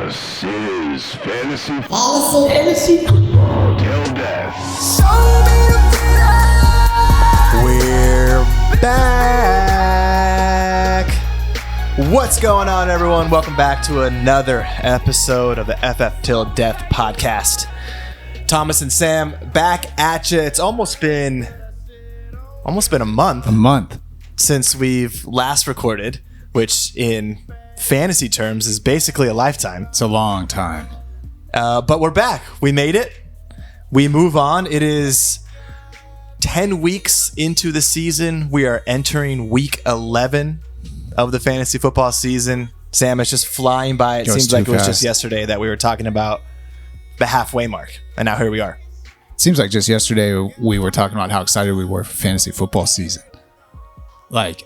This is Fantasy Football Till Death. We're back. What's going on, everyone? Welcome back to another episode of the FFtilD Death podcast. Thomas and Sam back at you. It's almost been a month since we've last recorded, which in fantasy terms is basically a lifetime. It's a long time. But we're back. We made it. We move on. It is 10 weeks into the season. We are entering week 11 of the fantasy football season. Sam, it's just flying by. It seems like it was just yesterday that we were talking about the halfway mark. And now here we are. It seems like just yesterday we were talking about how excited we were for fantasy football season. Like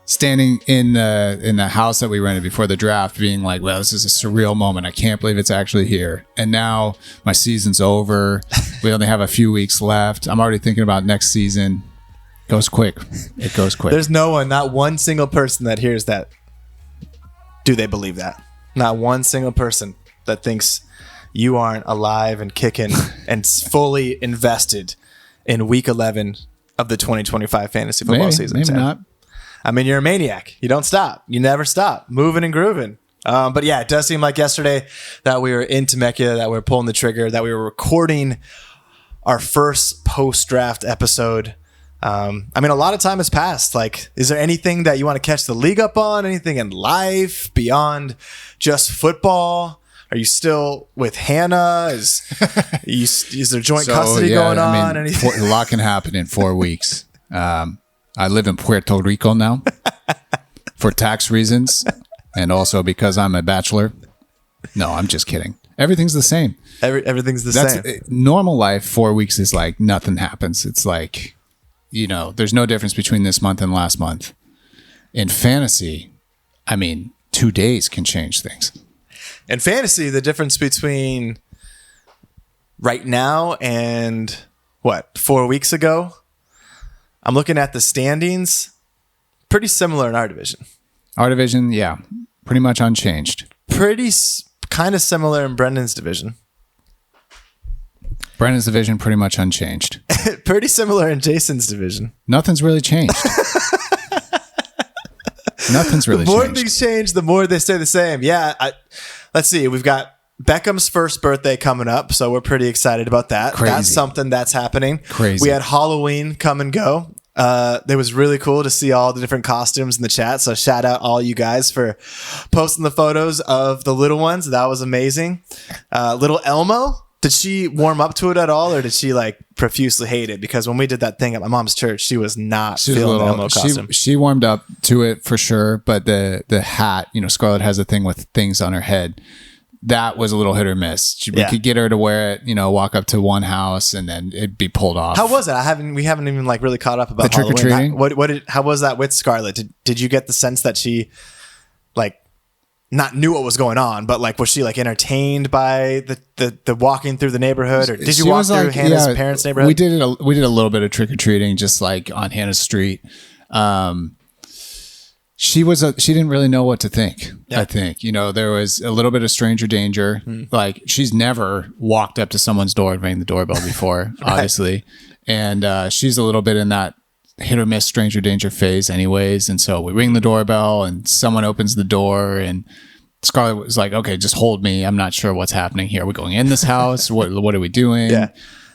standing in the house that we rented before the draft being like, well, this is a surreal moment. I can't believe it's actually here. And now my season's over. We only have a few weeks left. I'm already thinking about next season. Goes quick. It goes quick. There's not one single person that hears that. Do they believe that? Not one single person that thinks you aren't alive and kicking and fully invested in week 11 of the 2025 fantasy football season. Maybe not. I mean, you're a maniac. You don't stop. You never stop moving and grooving. But yeah, it does seem like yesterday that we were in Temecula, that we were pulling the trigger, that we were recording our first post-draft episode. I mean, a lot of time has passed. Like, is there anything that you want to catch the league up on? Anything in life beyond just football? Are you still with Hannah? Is there joint custody going on? I mean, a lot can happen in 4 weeks. I live in Puerto Rico now for tax reasons and also because I'm a bachelor. No, I'm just kidding. Everything's the same. Everything's the same. Normal life, 4 weeks is like nothing happens. It's like, there's no difference between this month and last month. In fantasy, I mean, 2 days can change things. In fantasy, the difference between right now and 4 weeks ago, I'm looking at the standings, pretty similar in our division. Our division, yeah, pretty much unchanged. Pretty kind of similar in Brendan's division. Brendan's division, pretty much unchanged. Pretty similar in Jason's division. Nothing's really changed. Nothing's really changed. The more things change, the more they stay the same. Yeah, let's see. We've got Beckham's first birthday coming up, so we're pretty excited about that. Crazy. That's something that's happening. Crazy. We had Halloween come and go. It was really cool to see all the different costumes in the chat. So shout out all you guys for posting the photos of the little ones. That was amazing. Little Elmo, did she warm up to it at all, or did she profusely hate it? Because when we did that thing at my mom's church, she was not feeling the Elmo costume. She warmed up to it for sure, but the hat, Scarlett has a thing with things on her head. That was a little hit or miss. We could get her to wear it, walk up to one house and then it'd be pulled off. How was it? We haven't even really caught up about the trick or treating. How was that with Scarlett? Did you get the sense that she not knew what was going on, but was she entertained by the walking through the neighborhood, or did you walk through Hannah's parents' neighborhood? We did a little bit of trick or treating, just on Hannah's street. She didn't really know what to think. Yeah. I think, there was a little bit of stranger danger. She's never walked up to someone's door and rang the doorbell before, right. Obviously. And she's a little bit in that hit or miss stranger danger phase anyways. And so we ring the doorbell and someone opens the door and Scarlett was like, okay, just hold me. I'm not sure what's happening here. Are we going in this house? What are we doing? Yeah.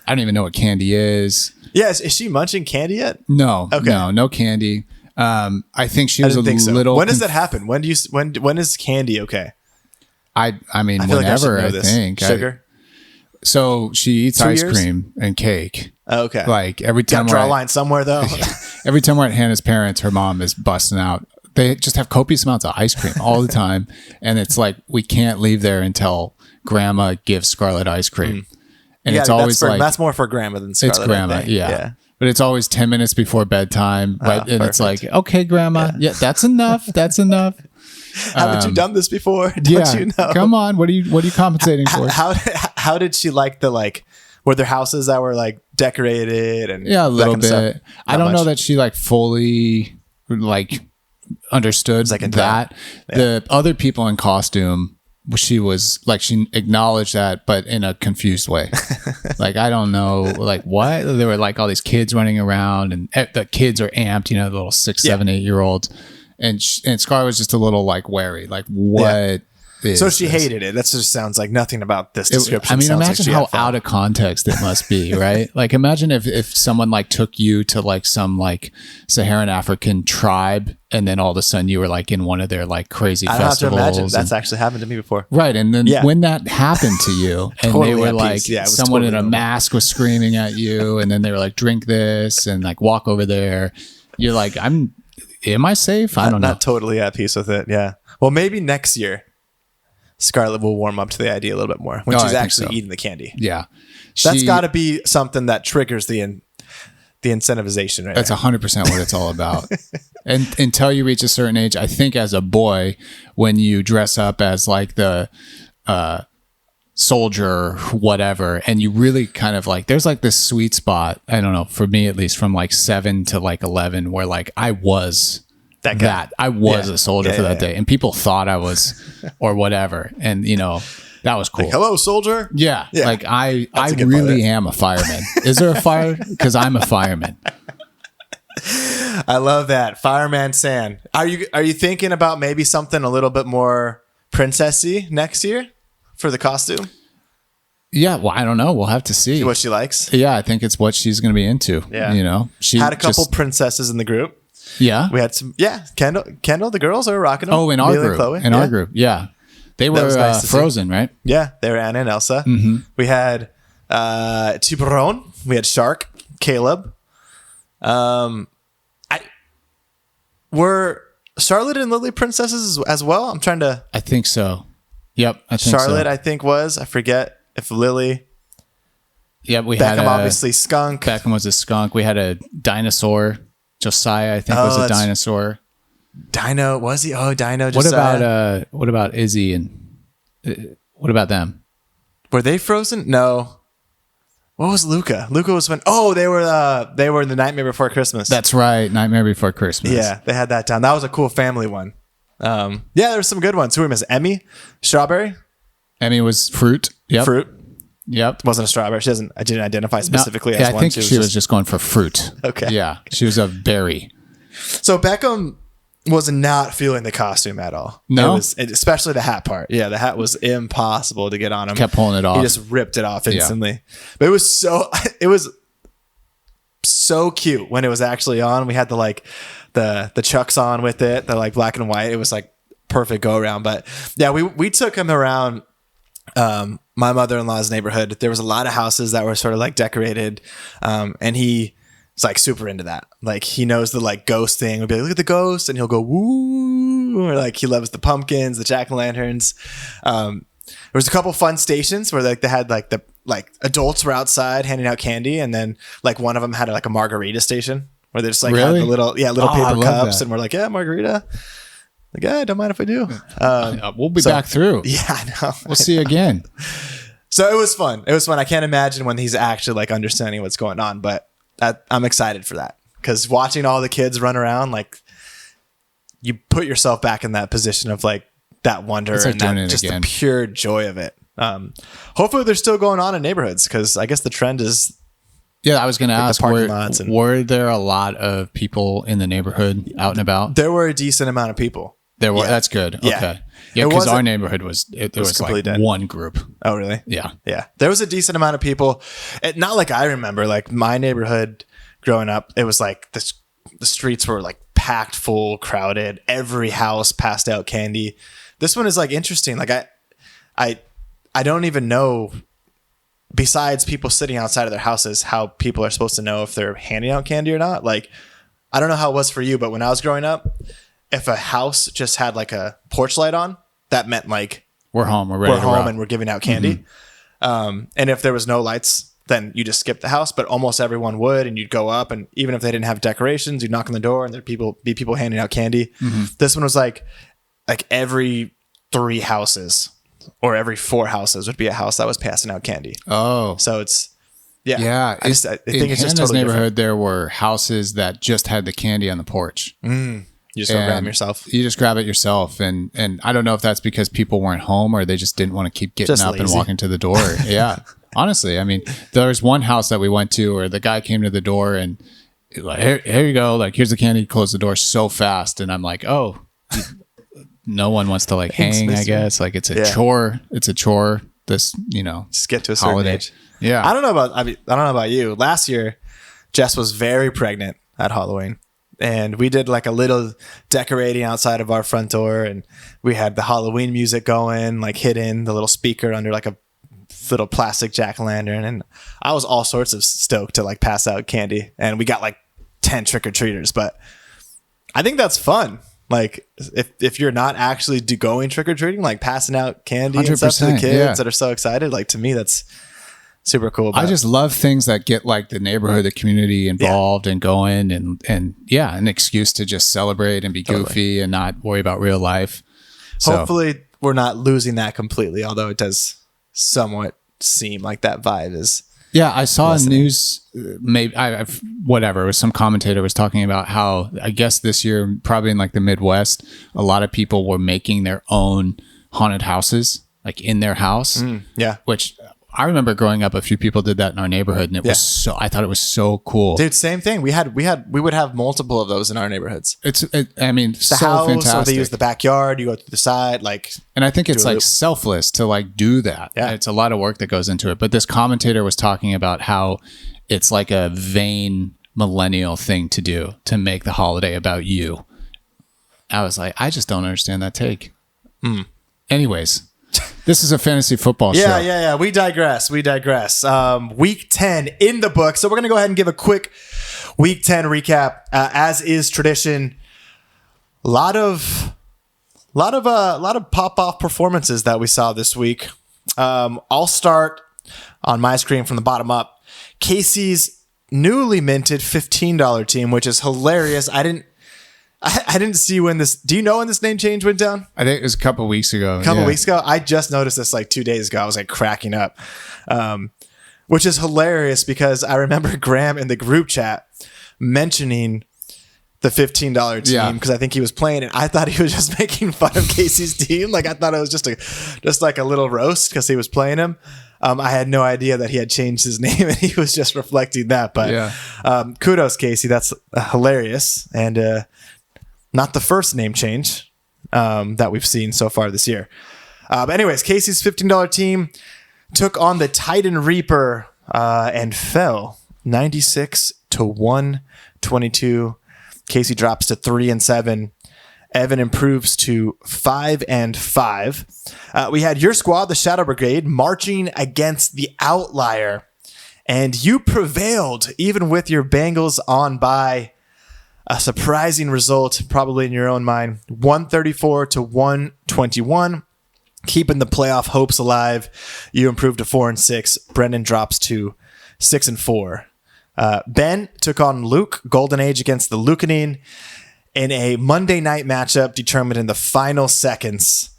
I don't even know what candy is. Yeah. Is she munching candy yet? No. Okay. No candy. I think she was little. When does that happen? When is candy okay? I mean, whenever I think sugar. So she eats ice cream and cake. Oh, okay. Every time. Draw a line somewhere though. Every time we're at Hannah's parents, her mom is busting out. They just have copious amounts of ice cream all the time, and it's we can't leave there until Grandma gives Scarlett ice cream. And it's always that's more for Grandma than Scarlett. It's Grandma, yeah. But it's always 10 minutes before bedtime. Right? And perfect. It's okay, Grandma. Yeah, that's enough. That's enough. Haven't you done this before? Don't you know? Come on. What are you compensating for? How did she were there houses that were decorated and a little bit? I don't know that she fully understood that. Yeah. The other people in costume she was like, she acknowledged that, but in a confused way. Like, I don't know, like what? There were like all these kids running around, and the kids are amped, you know, the little 6, 7, 8-year-olds. And Scar was just a little like wary, like what So she hated it. That just sounds like nothing about this description. I mean, sounds imagine how out of context it must be, right? Like, imagine if someone like took you to like some like Saharan African tribe, and then all of a sudden you were like in one of their like crazy festivals. I don't have to imagine. That's actually happened to me before. Right. And then when that happened to you, and totally they were at like, peace. Yeah, someone totally in a normal. mask was screaming at you, and then they were like, drink this and like walk over there. You're like, am I safe? I don't know. Not totally at peace with it. Yeah. Well, maybe next year, Scarlett will warm up to the idea a little bit more when she's actually eating the candy. Yeah. That's got to be something that triggers the incentivization, right? That's 100% what it's all about. And until you reach a certain age, I think as a boy, when you dress up as like the soldier, whatever, and you really kind of like, there's like this sweet spot, I don't know, for me at least, from like 7 to like 11, where like I was that I was a soldier for that day, and people thought I was or whatever, and you know, that was cool. Like, hello, soldier. Yeah. Like I really am a fireman. Is there a fire? Because I'm a fireman. I love that. Fireman San. Are you thinking about maybe something a little bit more princessy next year for the costume? Yeah, well, I don't know. We'll have to see what she likes. Yeah, I think it's what she's going to be into. Yeah, you know, she had a couple princesses in the group. Yeah, we had some. Yeah, Kendall, the girls are rocking them. Oh, in our group, our group, yeah, they were nice Frozen, right? Yeah, they were Anna and Elsa. Mm-hmm. We had Tiburon. We had Shark, Caleb. Were Charlotte and Lily princesses as well? I'm trying to. I think so. Yep, I think Charlotte, so. I think was. I forget if Lily. Yeah, we Beckham, had obviously skunk. Beckham was a skunk. We had a dinosaur. Josiah, I think, was a dinosaur. Dino, was he? Oh, Dino. Josiah. What about Izzy and what about them? Were they frozen? No. What was Luca? Luca was when. Oh, they were in the Nightmare Before Christmas. That's right, Nightmare Before Christmas. Yeah, they had that down. That was a cool family one. Yeah, there were some good ones. Who were Miss Emmy? Strawberry. Emmy was fruit. Yep. Fruit. Yep. Wasn't a strawberry. I didn't identify specifically as one. I think she was just going for fruit. Okay. Yeah. She was a berry. So Beckham was not feeling the costume at all. No. Especially the hat part. Yeah, the hat was impossible to get on him. Kept pulling it off. He just ripped it off instantly. Yeah. But it was so cute when it was actually on. We had the Chucks on with it, the like black and white. It was like perfect go around. But yeah, we took him around my mother-in-law's neighborhood. There was a lot of houses that were sort of like decorated, and he was like super into that. Like he knows the like ghost thing. We'll be like, look at the ghost, and he'll go woo. Or like he loves the pumpkins, the jack-o'-lanterns. There was a couple fun stations where like they had like the adults were outside handing out candy, and then like one of them had like a margarita station where they just like had the little paper cups, and we're like, yeah, margarita. Like, yeah, don't mind if I do. We'll be back through. Yeah, I know. We'll see you again. So it was fun. It was fun. I can't imagine when he's actually like understanding what's going on, but I'm excited for that because watching all the kids run around, like you put yourself back in that position of like that wonder and that just the pure joy of it. Hopefully they're still going on in neighborhoods because I guess the trend is. Yeah, I was going to ask, were there a lot of people in the neighborhood out and about? There were a decent amount of people. There were. Yeah. That's good. Yeah. Okay. Yeah, because our neighborhood was like dead. One group. Oh, really? Yeah. Yeah. There was a decent amount of people. Not like I remember. Like my neighborhood growing up, it was like the streets were like packed full, crowded. Every house passed out candy. This one is like interesting. Like I don't even know. Besides people sitting outside of their houses, how people are supposed to know if they're handing out candy or not. Like, I don't know how it was for you, but when I was growing up, if a house just had like a porch light on, that meant like we're home, we're home, and we're giving out candy. Mm-hmm. And if there was no lights, then you just skip the house. But almost everyone would, and you'd go up, and even if they didn't have decorations, you'd knock on the door, and there'd be people handing out candy. Mm-hmm. This one was like every 3 houses. Or every 4 houses would be a house that was passing out candy. Oh, so it's yeah. I think it's just Hannah's totally neighborhood. different. There were houses that just had the candy on the porch. Mm. You just go grab them yourself. You just grab it yourself. And I don't know if that's because people weren't home or they just didn't want to keep getting Just up lazy. and walking to the door. Yeah. Honestly, I mean, there was one house that we went to where the guy came to the door and like, here you go. Like, here's the candy. Close the door so fast. And I'm like, oh, no one wants to like hang, I guess. Like it's a chore. It's a chore. This, just get to a certain holiday. age. Yeah. I don't know about you. Last year, Jess was very pregnant at Halloween. And we did like a little decorating outside of our front door, and we had the Halloween music going, like hidden, the little speaker under like a little plastic jack-o'-lantern. And I was all sorts of stoked to like pass out candy. And we got like 10 trick-or-treaters. But I think that's fun. Like if you're not actually going trick-or-treating, like passing out candy and stuff to the kids that are so excited, like to me, that's super cool. I just love things that get like the neighborhood, the community involved and going and an excuse to just celebrate and be goofy and not worry about real life. So hopefully we're not losing that completely, although it does somewhat seem like that vibe is. Yeah, I saw a news, maybe whatever. It was some commentator was talking about how I guess this year, probably in like the Midwest, a lot of people were making their own haunted houses, like in their house. Which I remember growing up, a few people did that in our neighborhood, and it was I thought it was so cool. Dude, same thing. We would have multiple of those in our neighborhoods. I mean, the so house, fantastic. or they use the backyard. You go to the side, like. And I think it's like selfless to like do that. Yeah. It's a lot of work that goes into it. But this commentator was talking about how it's like a vain millennial thing to do to make the holiday about you. I was like, I just don't understand that take. Anyways. This is a fantasy football show. Yeah. We digress. Week 10 in the book. So we're going to go ahead and give a quick week 10 recap. As is tradition, a lot of pop-off performances that we saw this week. I'll start on my screen from the bottom up. Casey's newly minted $15 team, which is hilarious. I didn't see when this. Do you know when this name change went down? I think it was a couple weeks ago. Weeks ago. I just noticed this like 2 days ago. I was like cracking up, which is hilarious because I remember Graham in the group chat mentioning the $15 team because I think he was playing it. I thought he was just making fun of Casey's team. Like I thought it was just like a little roast because he was playing him. I had no idea that he had changed his name and he was just reflecting that. But kudos, Casey. That's hilarious. And not the first name change that we've seen so far this year. But anyways, Casey's $15 team took on the Titan Reaper and fell 96 to 122. Casey drops to 3-7. Evan improves to 5-5. We had your squad, the Shadow Brigade, marching against the Outlier, and you prevailed even with your Bengals on bye. A surprising result, probably in your own mind, 134 to 121, keeping the playoff hopes alive. You improved to 4-6. Brendan drops to 6-4. Ben took on Luke, Golden Age against the Lucanine in a Monday night matchup determined in the final seconds.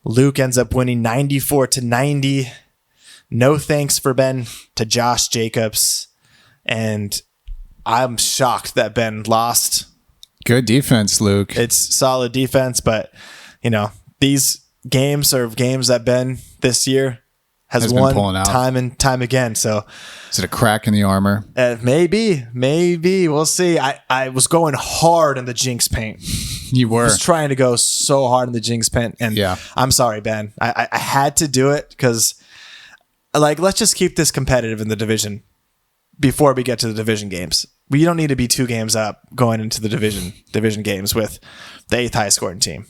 Luke ends up winning 94 to 90. No thanks for Ben to Josh Jacobs. And I'm shocked that Ben lost. Good defense, Luke. It's solid defense, but these games are games that Ben this year has won time and time again. So is it a crack in the armor? Maybe we'll see. I was going hard in the Jinx paint. You were. I was trying to go so hard in the Jinx paint, and I'm sorry, Ben. I had to do it because let's just keep this competitive in the division before we get to the division games. We don't need to be 2 games up going into the division games with the 8th highest scoring team.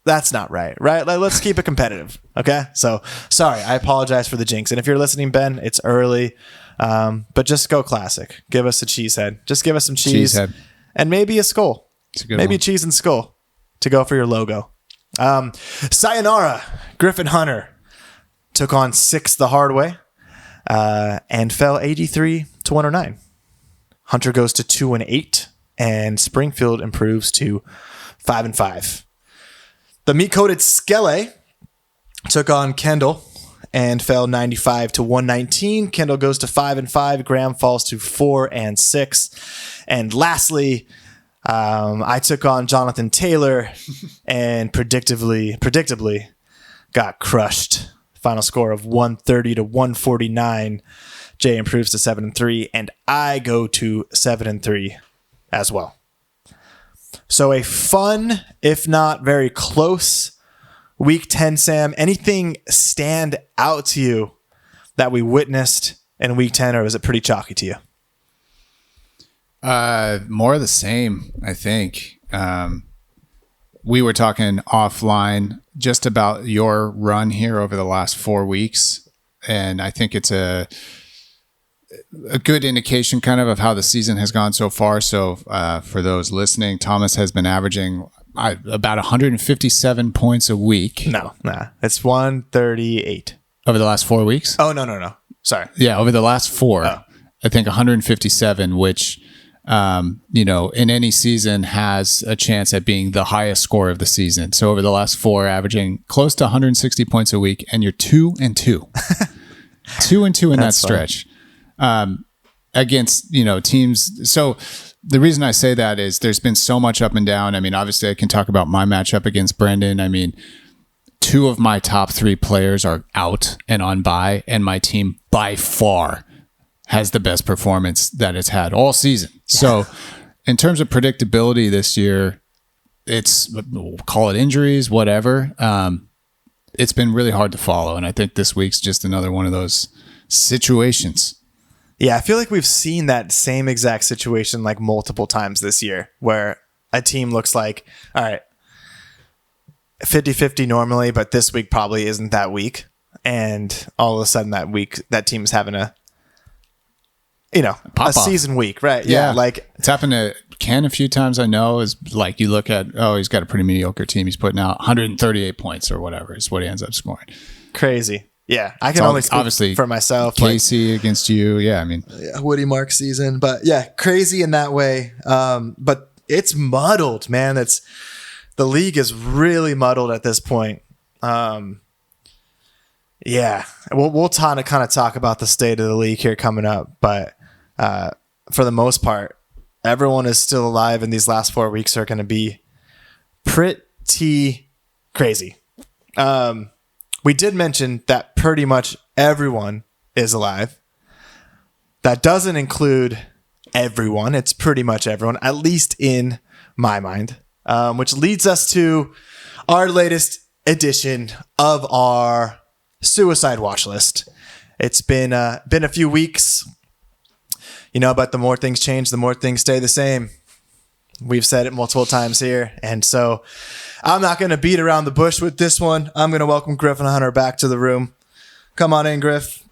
That's not right? Let's keep it competitive. Okay. So sorry, I apologize for the jinx. And if you're listening, Ben, it's early, but just go classic. Give us a cheesehead. Just give us some cheese and maybe a skull. Maybe cheese and skull to go for your logo. Sayonara, Griffin Hunter took on 6 the hard way and fell 83 to 109. Hunter goes to 2-8, and Springfield improves to 5-5. The meat-coated Skele took on Kendall and fell 95 to 119. Kendall goes to 5-5. Graham falls to 4-6. And lastly, I took on Jonathan Taylor and predictably got crushed. Final score of 130 to 149. Jay improves to 7-3, and I go to 7-3 as well. So a fun, if not very close, week 10, Sam. Anything stand out to you that we witnessed in week 10, or was it pretty chalky to you? More of the same, I think. We were talking offline just about your run here over the last 4 weeks, and I think it's a good indication kind of how the season has gone so far. So for those listening, Thomas has been averaging about 157 points a week. No, it's 138. Over the last 4 weeks? Oh, no. Sorry. Yeah, over the last four, I think 157, which, in any season has a chance at being the highest score of the season. So over the last four, averaging close to 160 points a week, and you're 2-2. 2-2 in that stretch. Against, teams. So the reason I say that is there's been so much up and down. I mean, obviously I can talk about my matchup against Brendan. I mean, 2 of my top 3 players are out and on bye, and my team by far has the best performance that it's had all season. Yeah. So in terms of predictability this year, we'll call it injuries, whatever. It's been really hard to follow. And I think this week's just another one of those situations. Yeah, I feel like we've seen that same exact situation like multiple times this year where a team looks like, all right, 50-50 normally, but this week probably isn't that week. And all of a sudden that week, that team's having a season week, right? Yeah. Like it's happened to Ken a few times. I know is like you look at, he's got a pretty mediocre team. He's putting out 138 points or whatever is what he ends up scoring. Crazy. Yeah. I can only speak obviously for myself. Casey against you. Yeah. I mean, Woody Mark season, but yeah, crazy in that way. But it's muddled, man. The league is really muddled at this point. Yeah, we'll kind of talk about the state of the league here coming up, but for the most part, everyone is still alive, and these last 4 weeks are going to be pretty crazy. We did mention that pretty much everyone is alive. That doesn't include everyone. It's pretty much everyone, at least in my mind, which leads us to our latest edition of our suicide watch list. It's been a few weeks, but the more things change, the more things stay the same. We've said it multiple times here. And so I'm not going to beat around the bush with this one. I'm going to welcome Griff and Hunter back to the room. Come on in, Griff.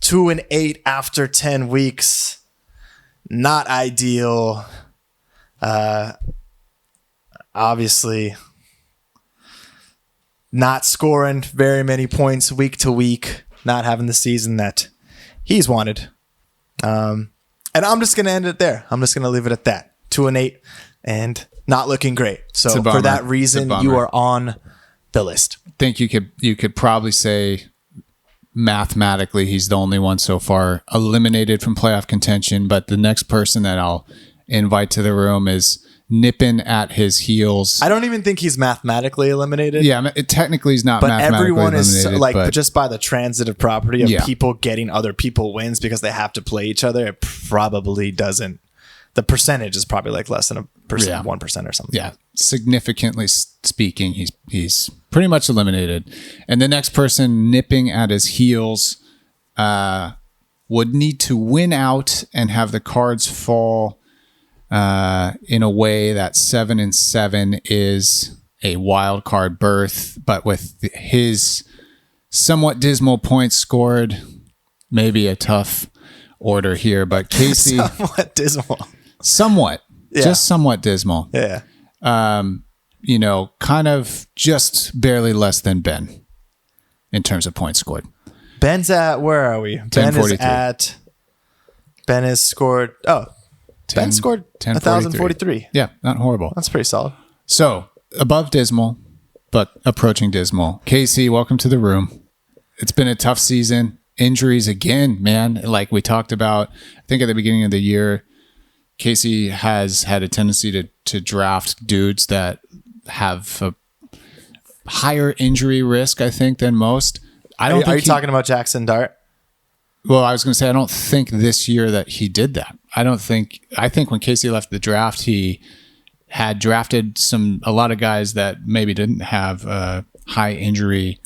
2-8 after 10 weeks. Not ideal. Obviously not scoring very many points week to week, not having the season that he's wanted. And I'm just going to end it there. I'm just going to leave it at that. 2-8 and not looking great. So for that reason, you are on the list. I think you could probably say mathematically he's the only one so far eliminated from playoff contention, but the next person that I'll invite to the room is nipping at his heels. I don't even think he's mathematically eliminated. Yeah, technically he's not, but mathematically everyone eliminated. Is like just by the transitive property of people getting other people wins because they have to play each other. It probably doesn't. The percentage is probably like less than 1% or something. Yeah, significantly speaking, he's pretty much eliminated. And the next person nipping at his heels would need to win out and have the cards fall in a way that 7-7 is a wild card berth, but with his somewhat dismal points scored, maybe a tough order here. But Casey, somewhat dismal, just somewhat dismal. Yeah. Kind of just barely less than Ben in terms of points scored. Ben's at, where are we? Ben has scored. Ben scored 1,043. Yeah, not horrible. That's pretty solid. So above dismal, but approaching dismal. Casey, welcome to the room. It's been a tough season. Injuries again, man. Like we talked about, I think at the beginning of the year, Casey has had a tendency to draft dudes that have a higher injury risk, I think, than most. Are you talking about Jackson Dart? Well, I was going to say, I don't think this year that he did that. I think when Casey left the draft, he had drafted a lot of guys that maybe didn't have a high injury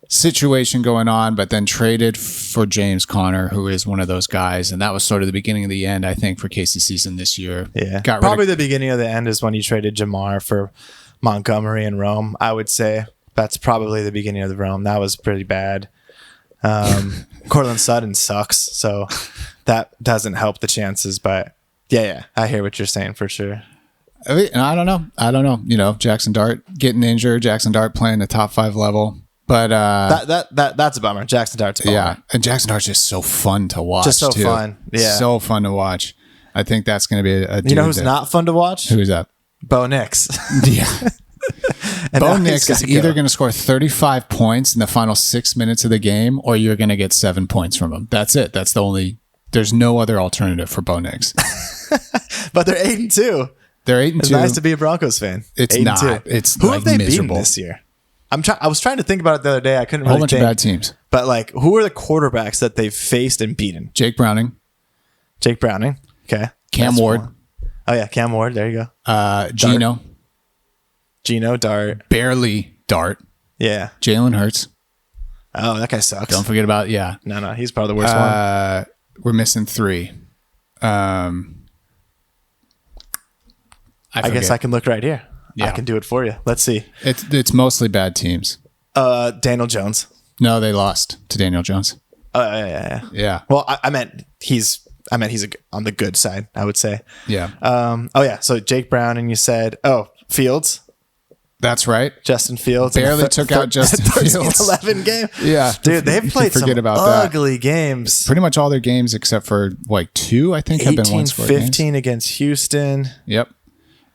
situation going on, but then traded for James Conner, who is one of those guys. And that was sort of the beginning of the end, I think, for Casey's season this year. Yeah. Probably the beginning of the end is when he traded Jamar for Montgomery and Rome. I would say that's probably the beginning of the Rome. That was pretty bad. Cortland Sutton sucks, so that doesn't help the chances. But yeah, I hear what you're saying for sure. I don't know. You know, Jackson Dart getting injured, Jackson Dart playing the top 5 level. But that's a bummer. Jackson Dart's a bummer. Yeah, and Jackson Dart's just so fun to watch. Just so fun. Yeah. So fun to watch. I think that's going to be a dude. You know who's not fun to watch? Who's that? Bo Nix. Yeah. Bo Nix is either going to score 35 points in the final 6 minutes of the game, or you're going to get 7 points from him. That's it. There's no other alternative for Bo Nix. But they're 8-2. They're 8-2. It's nice to be a Broncos fan. It's 8-2. Not. It's who like have they miserable. beaten this year? I was trying to think about it the other day. I couldn't really think. A whole bunch of bad teams. But like, who are the quarterbacks that they've faced and beaten? Jake Browning. Okay. Cam Ward. One. Oh yeah, Cam Ward. There you go. Gino Dart. Barely Dart. Yeah. Jalen Hurts. Oh, that guy sucks. Don't forget about No, he's probably the worst one. We're missing 3. I guess I can look right here. Yeah. I can do it for you. Let's see. It's mostly bad teams. Daniel Jones. No, they lost to Daniel Jones. Yeah. Well, I meant he's on the good side, I would say. Yeah. So Jake Brown, and you said, Fields. That's right. Justin Fields barely took out Justin Fields. 11 game. Yeah. Dude, they've played some ugly games. Pretty much all their games except for like 2, I think, have been 1-score 15 games. Against Houston. Yep.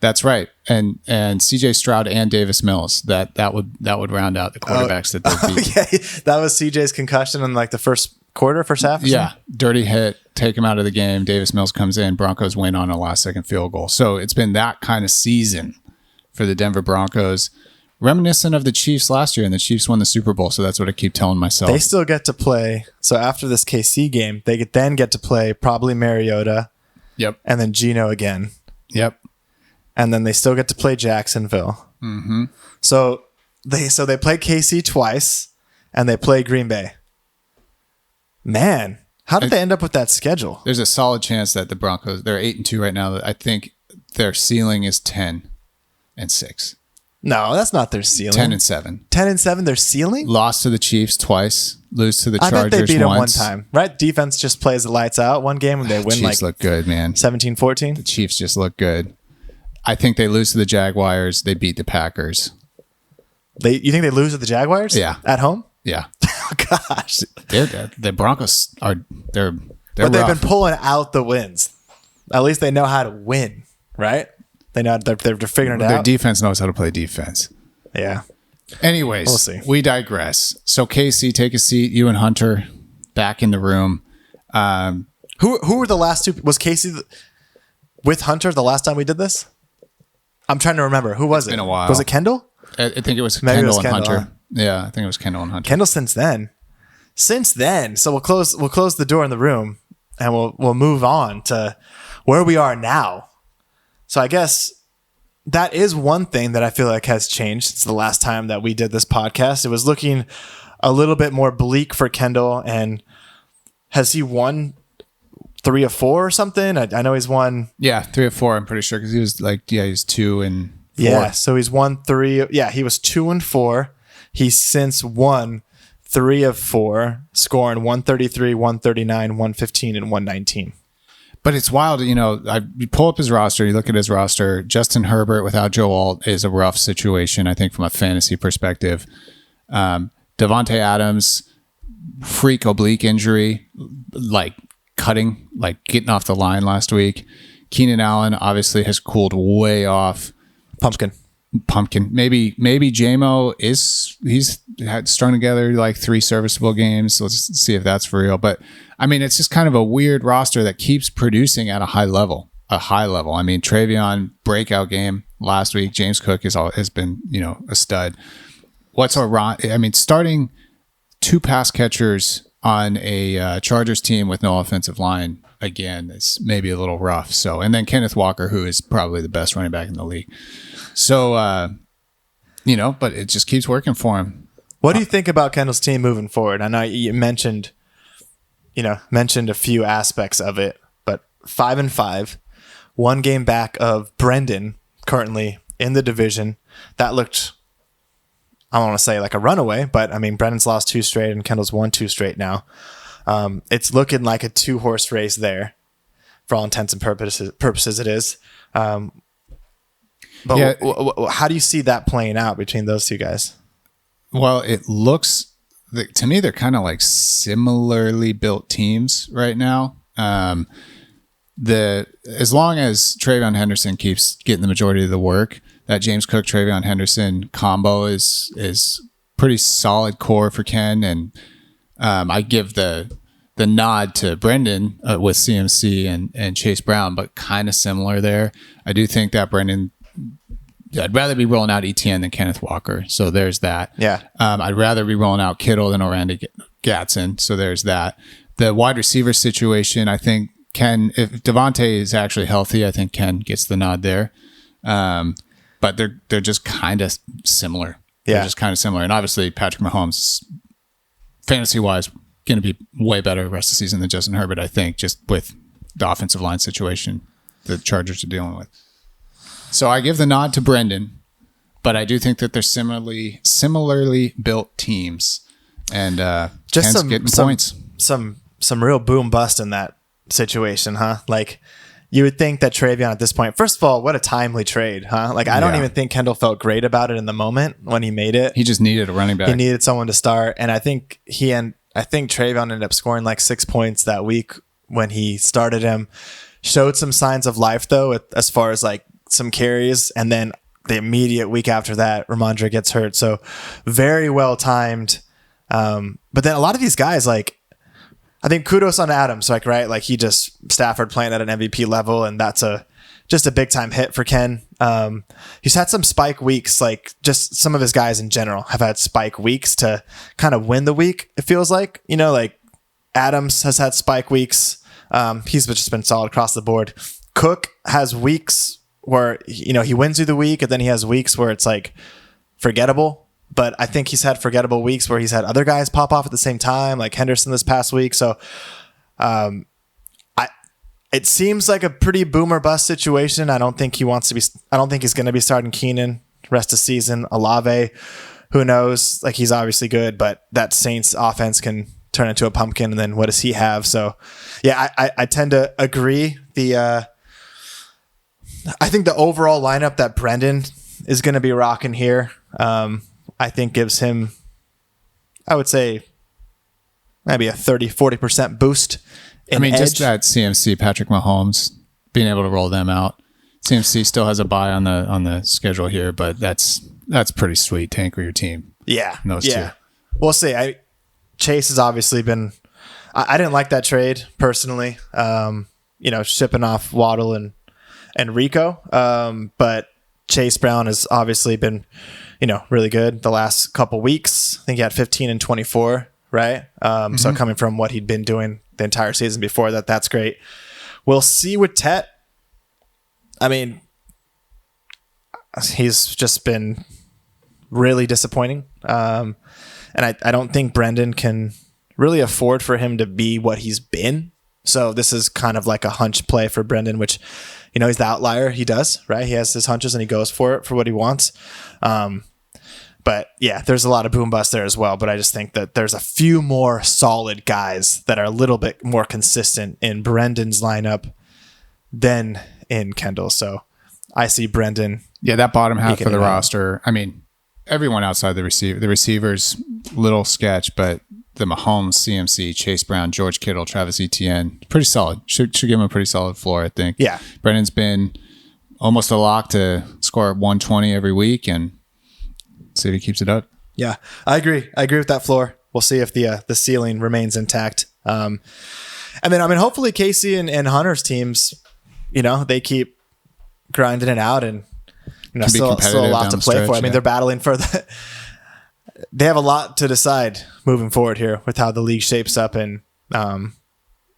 That's right. And CJ Stroud and Davis Mills, that would round out the quarterbacks that they beat. Okay. That was CJ's concussion in like the first half. Yeah. Dirty hit, take him out of the game. Davis Mills comes in, Broncos win on a last second field goal. So it's been that kind of season for the Denver Broncos, reminiscent of the Chiefs last year, and the Chiefs won the Super Bowl. So that's what I keep telling myself. They still get to play. So after this KC game, they then get to play probably Mariota. Yep. And then Gino again. Yep. And then they still get to play Jacksonville. Mm-hmm. So they play KC twice, and they play Green Bay. Man, how did they end up with that schedule? There's a solid chance that the Broncos, they're 8-2 right now. I think their ceiling is 10-6. No, that's not their ceiling. 10-7. 10-7, their ceiling? Lost to the Chiefs twice. Lose to the Chargers once. I bet they beat them one time, right? Defense just plays the lights out. One game and they win Chiefs look good, man. 17-14. The Chiefs just look good. I think they lose to the Jaguars. They beat the Packers. You think they lose to the Jaguars? Yeah. At home? Yeah. Oh, gosh. The Broncos they're but they've rough. been pulling out the wins. At least they know how to win, right? They know they're figuring it out. Their defense knows how to play defense. Yeah. Anyways, we'll see. We digress. So Casey, take a seat. You and Hunter back in the room. Who were the last two? Was Casey with Hunter the last time we did this? I'm trying to remember. Who was it? It's been a while. Was it Kendall? I think it was Maybe Kendall it was and Kendall, Hunter. Yeah, I think it was Kendall and Hunter. Kendall since then. So we'll close the door in the room and we'll move on to where we are now. So I guess that is one thing that I feel like has changed since the last time that we did this podcast. It was looking a little bit more bleak for Kendall. And has he won 3 of 4 or something? I know he's won. Yeah, 3 of 4. I'm pretty sure because he was he's 2 and 4. Yeah, so he's won 3. Yeah, he was 2 and 4. He's since won 3 of 4, scoring 133, 139, 115, and 119. But it's wild, you pull up his roster, you look at his roster, Justin Herbert without Joe Alt is a rough situation, I think, from a fantasy perspective. Devontae Adams, freak oblique injury, getting off the line last week. Keenan Allen obviously has cooled way off. Pumpkin. pumpkin. Maybe JMO he's strung together like 3 serviceable games. So let's see if that's for real. But I mean, it's just kind of a weird roster that keeps producing at a high level. I mean, Travion breakout game last week. James Cook has been, a stud. Starting 2 pass catchers on a Chargers team with no offensive line again is maybe a little rough. So, and then Kenneth Walker, who is probably the best running back in the league. So, but it just keeps working for him. What do you think about Kendall's team moving forward? I know you mentioned a few aspects of it, but 5-5, 1 game back of Brendan currently in the division. That looked, I don't want to say like a runaway, but I mean, Brendan's lost 2 straight and Kendall's won 2 straight now. It's looking like a 2-horse race there for all intents and purposes it is. But yeah. How do you see that playing out between those 2 guys? Well, it looks to me they're kind of like similarly built teams right now. As long as Travion Henderson keeps getting the majority of the work, that James Cook Travion Henderson combo is pretty solid core for Ken, and I give the nod to Brendan with CMC and Chase Brown, but kind of similar there. I do think that Brendan. I'd rather be rolling out ETN than Kenneth Walker. So there's that. Yeah. I'd rather be rolling out Kittle than Orlando Gatson. So there's that. The wide receiver situation, I think if Devontae is actually healthy, I think Ken gets the nod there. But they're just kind of similar. Yeah. They're just kind of similar. And obviously Patrick Mahomes, fantasy-wise, going to be way better the rest of the season than Justin Herbert, I think, just with the offensive line situation the Chargers are dealing with. So I give the nod to Brendan, but I do think that they're similarly built teams, and just Ken's getting points. Some real boom bust in that situation, huh? Like you would think that Travion at this point, first of all, what a timely trade, huh? Like I don't even think Kendall felt great about it in the moment when he made it. He just needed a running back. He needed someone to start, and I think Travion ended up scoring like 6 points that week when he started him. Showed some signs of life though, as far as like some carries, and then the immediate week after that, Ramondre gets hurt. So very well timed. But then a lot of these guys, like I think kudos on Adams, like he just Stafford playing at an MVP level, and that's just a big time hit for Ken. He's had some spike weeks, like just some of his guys in general have had spike weeks to kind of win the week. It feels like, like Adams has had spike weeks. He's just been solid across the board. Cook has weeks where, he wins you the week, and then he has weeks where it's like forgettable. But I think he's had forgettable weeks where he's had other guys pop off at the same time, like Henderson this past week. So it seems like a pretty boomer bust situation. I don't think he's going to be starting Keenan rest of season. Olave, who knows? Like he's obviously good, but that Saints offense can turn into a pumpkin, and then what does he have? So yeah, I tend to agree. I think the overall lineup that Brendan is going to be rocking here, I think gives him, I would say, maybe a 30-40% boost in edge. Just that CMC, Patrick Mahomes, being able to roll them out. CMC still has a bye on the schedule here, but that's pretty sweet to anchor your team. Yeah. Those two. We'll see. Chase has obviously been, I didn't like that trade personally, shipping off Waddle and Rico. But Chase Brown has obviously been, really good the last couple weeks. I think he had 15 and 24, right? So coming from what he'd been doing the entire season before that's great. We'll see with Tet. I mean, he's just been really disappointing. And I don't think Brendan can really afford for him to be what he's been. So this is kind of like a hunch play for Brendan, which, he's the outlier. He does, right? He has his hunches and he goes for it for what he wants. But yeah, there's a lot of boom bust there as well. But I just think that there's a few more solid guys that are a little bit more consistent in Brendan's lineup than in Kendall. So I see Brendan. Yeah, that bottom half of the roster. I mean, everyone outside the receivers, little sketch, but the Mahomes, CMC, Chase Brown, George Kittle, Travis Etienne, pretty solid. Should give him a pretty solid floor, I think. Yeah. Brendan's been almost a lock to score 120 every week and see if he keeps it up. Yeah, I agree. I agree with that floor. We'll see if the ceiling remains intact. And then, I mean, hopefully Casey and Hunter's teams, they keep grinding it out and, still a lot to play for. I mean, they're battling for they have a lot to decide moving forward here with how the league shapes up. And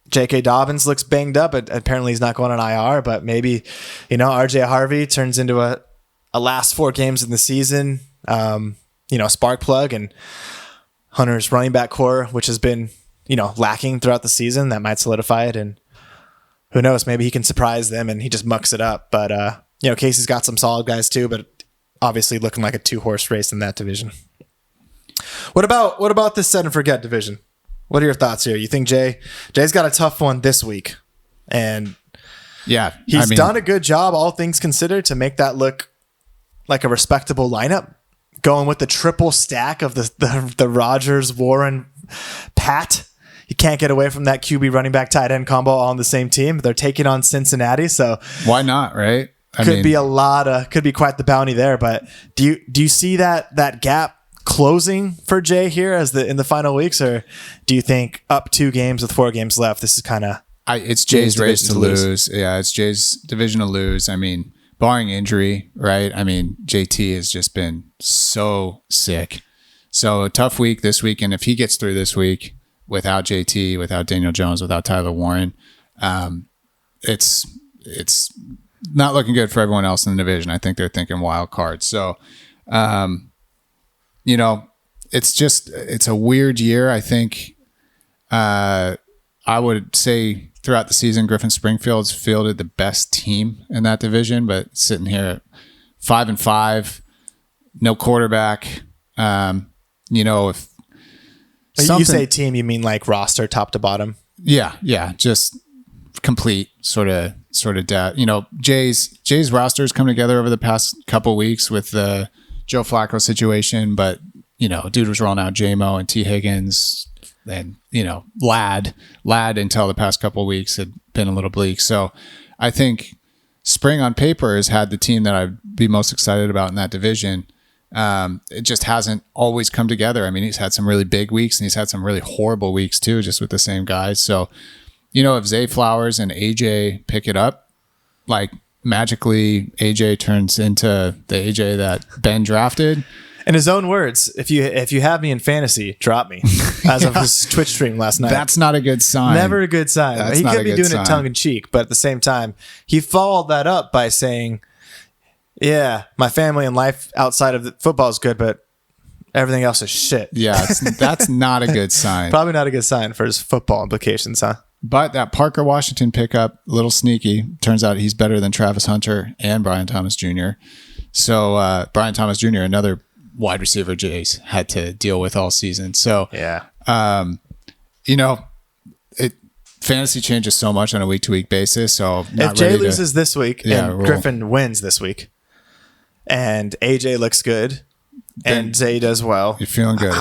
J.K. Dobbins looks banged up. Apparently he's not going on IR, but maybe, RJ Harvey turns into a last 4 games in the season, spark plug, and Hunter's running back core, which has been, lacking throughout the season, that might solidify it. And who knows, maybe he can surprise them and he just mucks it up. But, Casey's got some solid guys too, but obviously looking like a 2-horse race in that division. What about this set and forget division? What are your thoughts here? You think Jay's got a tough one this week, and yeah, he's done a good job, all things considered, to make that look like a respectable lineup, going with the triple stack of the Rodgers, Warren, Pat. You can't get away from that QB running back tight end combo all on the same team. They're taking on Cincinnati, so why not, right? Could be quite the bounty there. But do you see that gap closing for Jay here in the final weeks, or do you think up 2 games with 4 games left, this is kind of it's Jay's race to lose? Yeah, it's Jay's division to lose. I mean, barring injury, right? I mean, JT has just been so sick. So a tough week this week, and if he gets through this week without JT, without Daniel Jones, without Tyler Warren, it's not looking good for everyone else in the division. I think they're thinking wild card. So, it's a weird year. I think I would say throughout the season, Griffin Springfield's fielded the best team in that division, but sitting here at 5-5, no quarterback. If you say team, you mean like roster top to bottom? Yeah, just complete sort of depth. Jay's roster has come together over the past couple weeks with the Joe Flacco situation, but dude was rolling out JMO and T Higgins, and Lad until the past couple weeks had been a little bleak. So I think Spring on paper has had the team that I'd be most excited about in that division. It just hasn't always come together. I mean, he's had some really big weeks and he's had some really horrible weeks too, just with the same guys. So, if Zay Flowers and AJ pick it up, like magically AJ turns into the AJ that Ben drafted. In his own words, if you have me in fantasy, drop me. As of his Twitch stream last night. That's not a good sign. Never a good sign. He could be doing it tongue in cheek, but at the same time, he followed that up by saying, yeah, my family and life outside of the football is good, but everything else is shit. Yeah, that's not a good sign. Probably not a good sign for his football implications, huh? But that Parker Washington pickup, a little sneaky. Turns out he's better than Travis Hunter and Brian Thomas Jr. So Brian Thomas Jr., another wide receiver Jay's had to deal with all season. So yeah, fantasy changes so much on a week-to-week basis. So if Jay loses this week and Griffin wins this week, and AJ looks good, and Zay does well, you're feeling good.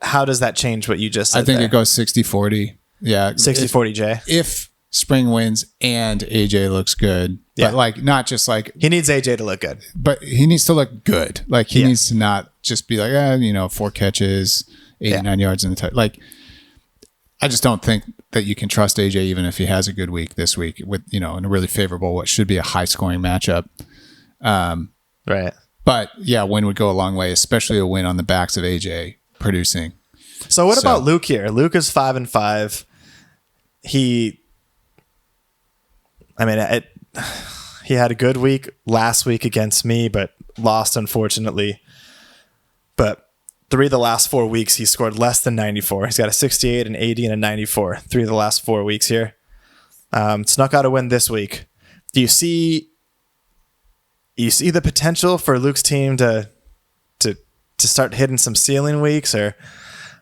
How does that change what you just said? I think it goes 60-40. Yeah, 60-40 Jay. If Spring wins and AJ looks good, but not just like he needs AJ to look good, but he needs to look good. Like he needs to not just be like 4 catches, 89 yards in the like. I just don't think that you can trust AJ even if he has a good week this week with in a really favorable what should be a high scoring matchup. Right. But yeah, win would go a long way, especially a win on the backs of AJ producing. So what about Luke here? Luke is 5-5. He had a good week last week against me, but lost unfortunately. But 3 of the last 4 weeks, he scored less than 94. He's got a 68, an 80, and a 94. 3 of the last 4 weeks here. Snuck out a win this week. Do you see the potential for Luke's team to start hitting some ceiling weeks, or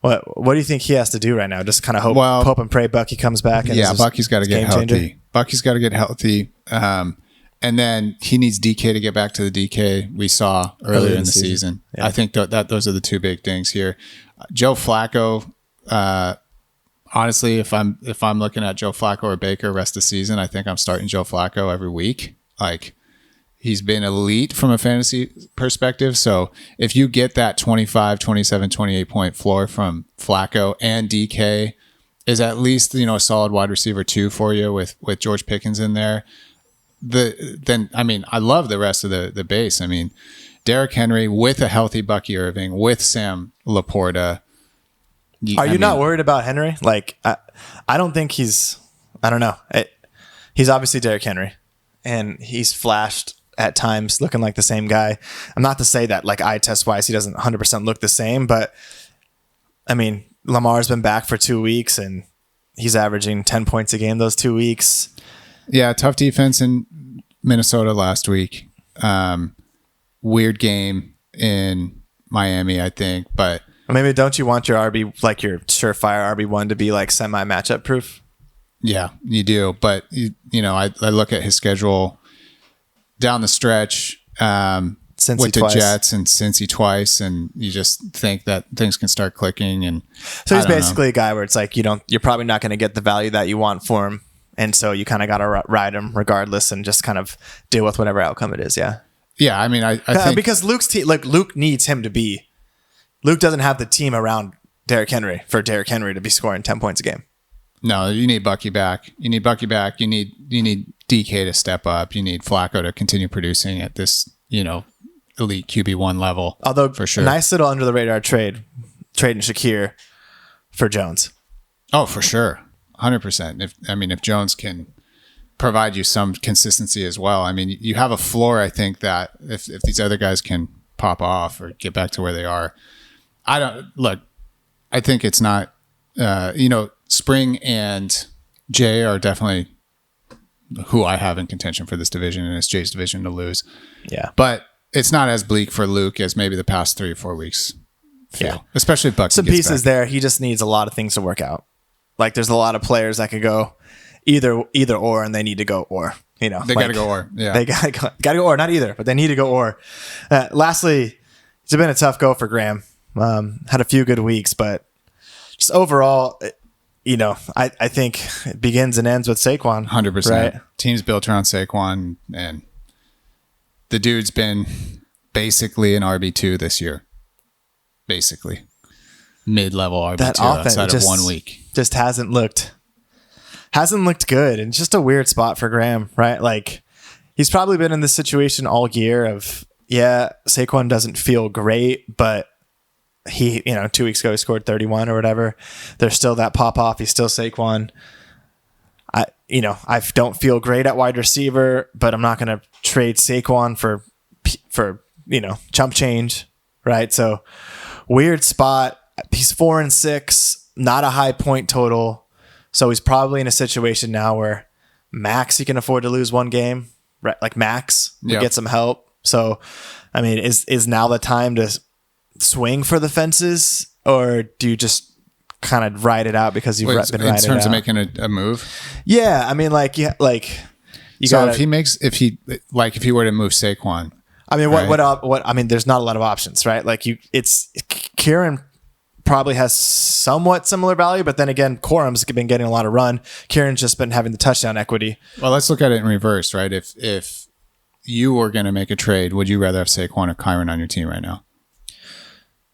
what do you think he has to do right now? Just kind of hope and pray Bucky comes back. And Bucky's got to get healthy. Bucky's got to get healthy. And then he needs DK to get back to the DK we saw earlier in the season. Yeah. I think that those are the 2 big things here. Joe Flacco, honestly, if I'm looking at Joe Flacco or Baker rest of the season, I think I'm starting Joe Flacco every week. Like he's been elite from a fantasy perspective. So if you get that 25, 27, 28 point floor from Flacco, and DK is at least, a solid wide receiver 2 for you with George Pickens in there, I love the rest of the base. I mean, Derrick Henry with a healthy Bucky Irving, with Sam Laporta. Are you not worried about Henry? Like, I don't think he's obviously Derrick Henry, and he's flashed at times looking like the same guy. I'm not to say that, like, eye test wise, he doesn't 100% look the same, but I mean, Lamar's been back for 2 weeks and he's averaging 10 points a game those 2 weeks. Yeah, tough defense in Minnesota last week. Weird game in Miami, I think, but maybe don't you want your RB, like your surefire RB1 to be like semi matchup proof? Yeah, you do. But I look at his schedule down the stretch, with the Jets and Cincy twice, and you just think that things can start clicking. And so he's basically a guy where it's like you're probably not going to get the value that you want for him, and so you kind of got to ride him regardless and just kind of deal with whatever outcome it is. Yeah. Yeah, I mean, I think because Luke's team, like Luke needs him to be. Luke doesn't have the team around Derrick Henry for Derrick Henry to be scoring 10 points a game. No, you need Bucky back. You need DK to step up. You need Flacco to continue producing at this, elite QB1 level. Although, for sure, nice little under the radar trading Shakir for Jones. Oh, for sure, 100%. If Jones can provide you some consistency as well, I mean, you have a floor. I think that if these other guys can pop off or get back to where they are, I think it's not. Spring and Jay are definitely who I have in contention for this division, and it's Jay's division to lose. Yeah. But it's not as bleak for Luke as maybe the past 3 or 4 weeks feel. Yeah. Especially if Bucky some gets pieces back there. He just needs a lot of things to work out. Like there's a lot of players that could go either or, and they need to go or. They got to go or. Yeah. They got to go or, not either, but they need to go or. Lastly, it's been a tough go for Graham. Had a few good weeks, but just overall, I think it begins and ends with Saquon. 100%. Right? Team's built around Saquon, and the dude's been basically an RB2 this year. Basically. Mid-level RB2 that offense outside of 1 week. Just hasn't looked good. And it's just a weird spot for Graham, right? Like, he's probably been in this situation all year of, Saquon doesn't feel great, but he, 2 weeks ago, he scored 31 or whatever. There's still that pop off. He's still Saquon. I don't feel great at wide receiver, but I'm not going to trade Saquon for chump change, right? So weird spot. He's 4-6, not a high point total. So he's probably in a situation now where max he can afford to lose 1 game, right? Like max, get some help. So, I mean, is now the time to swing for the fences, or do you just kind of ride it out because you've been riding it out? In terms of making a move? Yeah, I mean, if he were to move Saquon, I mean, what? I mean, there's not a lot of options, right? Like Kieran probably has somewhat similar value, but then again, Corum's been getting a lot of run. Kieran's just been having the touchdown equity. Well, let's look at it in reverse, right? If you were going to make a trade, would you rather have Saquon or Kyron on your team right now?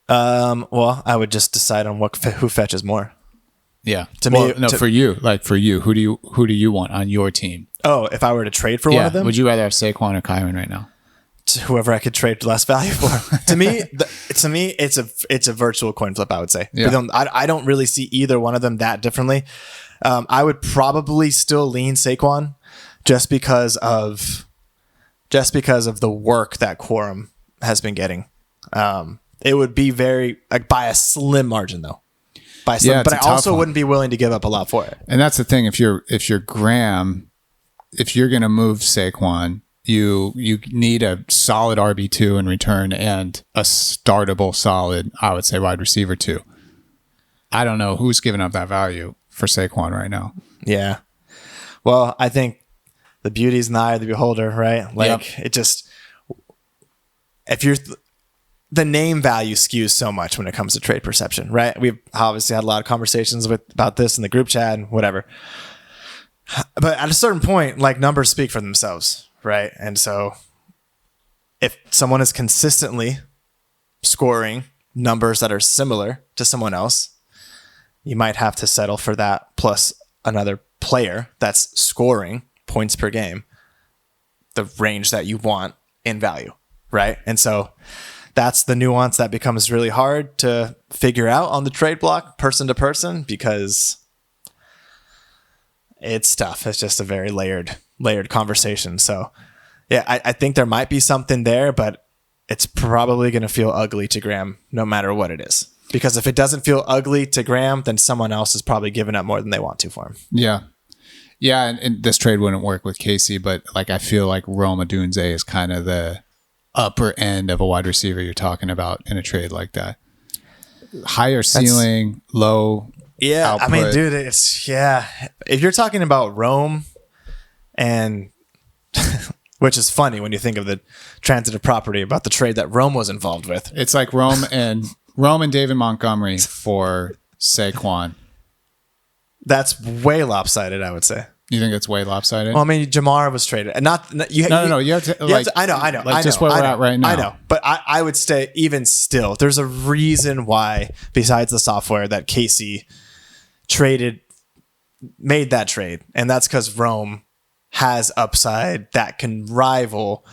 Well, I would just decide on who fetches more. Yeah. For you, who do you want on your team? Oh, if I were to trade for one of them, would you rather have Saquon or Kyron right now? Whoever I could trade less value for. To me, it's a virtual coin flip, I would say. Yeah. But I don't really see either one of them that differently. I would probably still lean Saquon just because of the work that Quorum has been getting. It would be very by a slim margin though. But I also wouldn't be willing to give up a lot for it. And that's the thing. If you're Graham, if you're going to move Saquon, you need a solid RB2 in return and a startable solid, I would say, wide receiver 2. I don't know who's giving up that value for Saquon right now. Yeah. Well, I think the beauty's in the eye of the beholder, right? Like it just, the name value skews so much when it comes to trade perception, right? We've obviously had a lot of conversations about this in the group chat and whatever. But at a certain point, like numbers speak for themselves, right? And so if someone is consistently scoring numbers that are similar to someone else, you might have to settle for that plus another player that's scoring points per game, the range that you want in value, right? And so that's the nuance that becomes really hard to figure out on the trade block, person to person, because it's tough. It's just a very layered conversation. So yeah, I think there might be something there, but it's probably going to feel ugly to Graham no matter what it is. Because if it doesn't feel ugly to Graham, then someone else is probably giving up more than they want to for him. Yeah. Yeah, and this trade wouldn't work with Casey, but like I feel like Rome Odunze is kind of the upper end of a wide receiver you're talking about in a trade like that. Higher ceiling, low output. I mean, dude, it's if you're talking about Rome and which is funny when you think of the transitive property about the trade that Rome was involved with. It's like Rome and David Montgomery for Saquon. That's way lopsided, I would say. You think it's way lopsided? Well, I mean, Jamar was traded, and not you. No. You have to. I know. Like just where we're at right now. I know, but I would say even still, there's a reason why, besides the software, that Casey made that trade, and that's because Rome has upside that can rival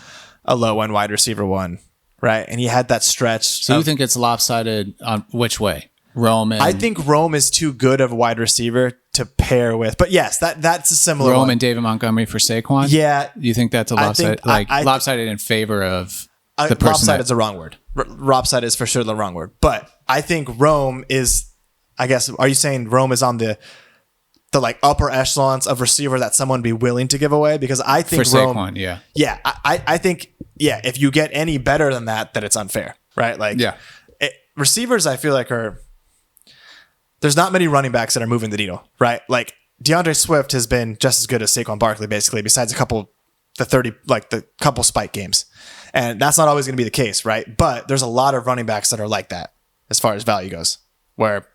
a low end wide receiver one, right? And he had that stretch. So you think it's lopsided on which way? Rome and I think Rome is too good of a wide receiver to pair with. But yes, that's a similar Rome one. and David Montgomery for Saquon? Yeah. You think that's a lopsided, lopsided in favor of the person? Lopsided is the wrong word. Lopsided is for sure the wrong word. But I think Rome is, I guess, are you saying Rome is on the like upper echelons of receiver that someone would be willing to give away? Because I think for Rome, Saquon, yeah. Yeah, I think, if you get any better than that, then it's unfair, right? Like, yeah. Receivers, I feel like there's not many running backs that are moving the needle, right? Like DeAndre Swift has been just as good as Saquon Barkley, basically, besides the couple spike games. And that's not always going to be the case, right? But there's a lot of running backs that are like that as far as value goes, where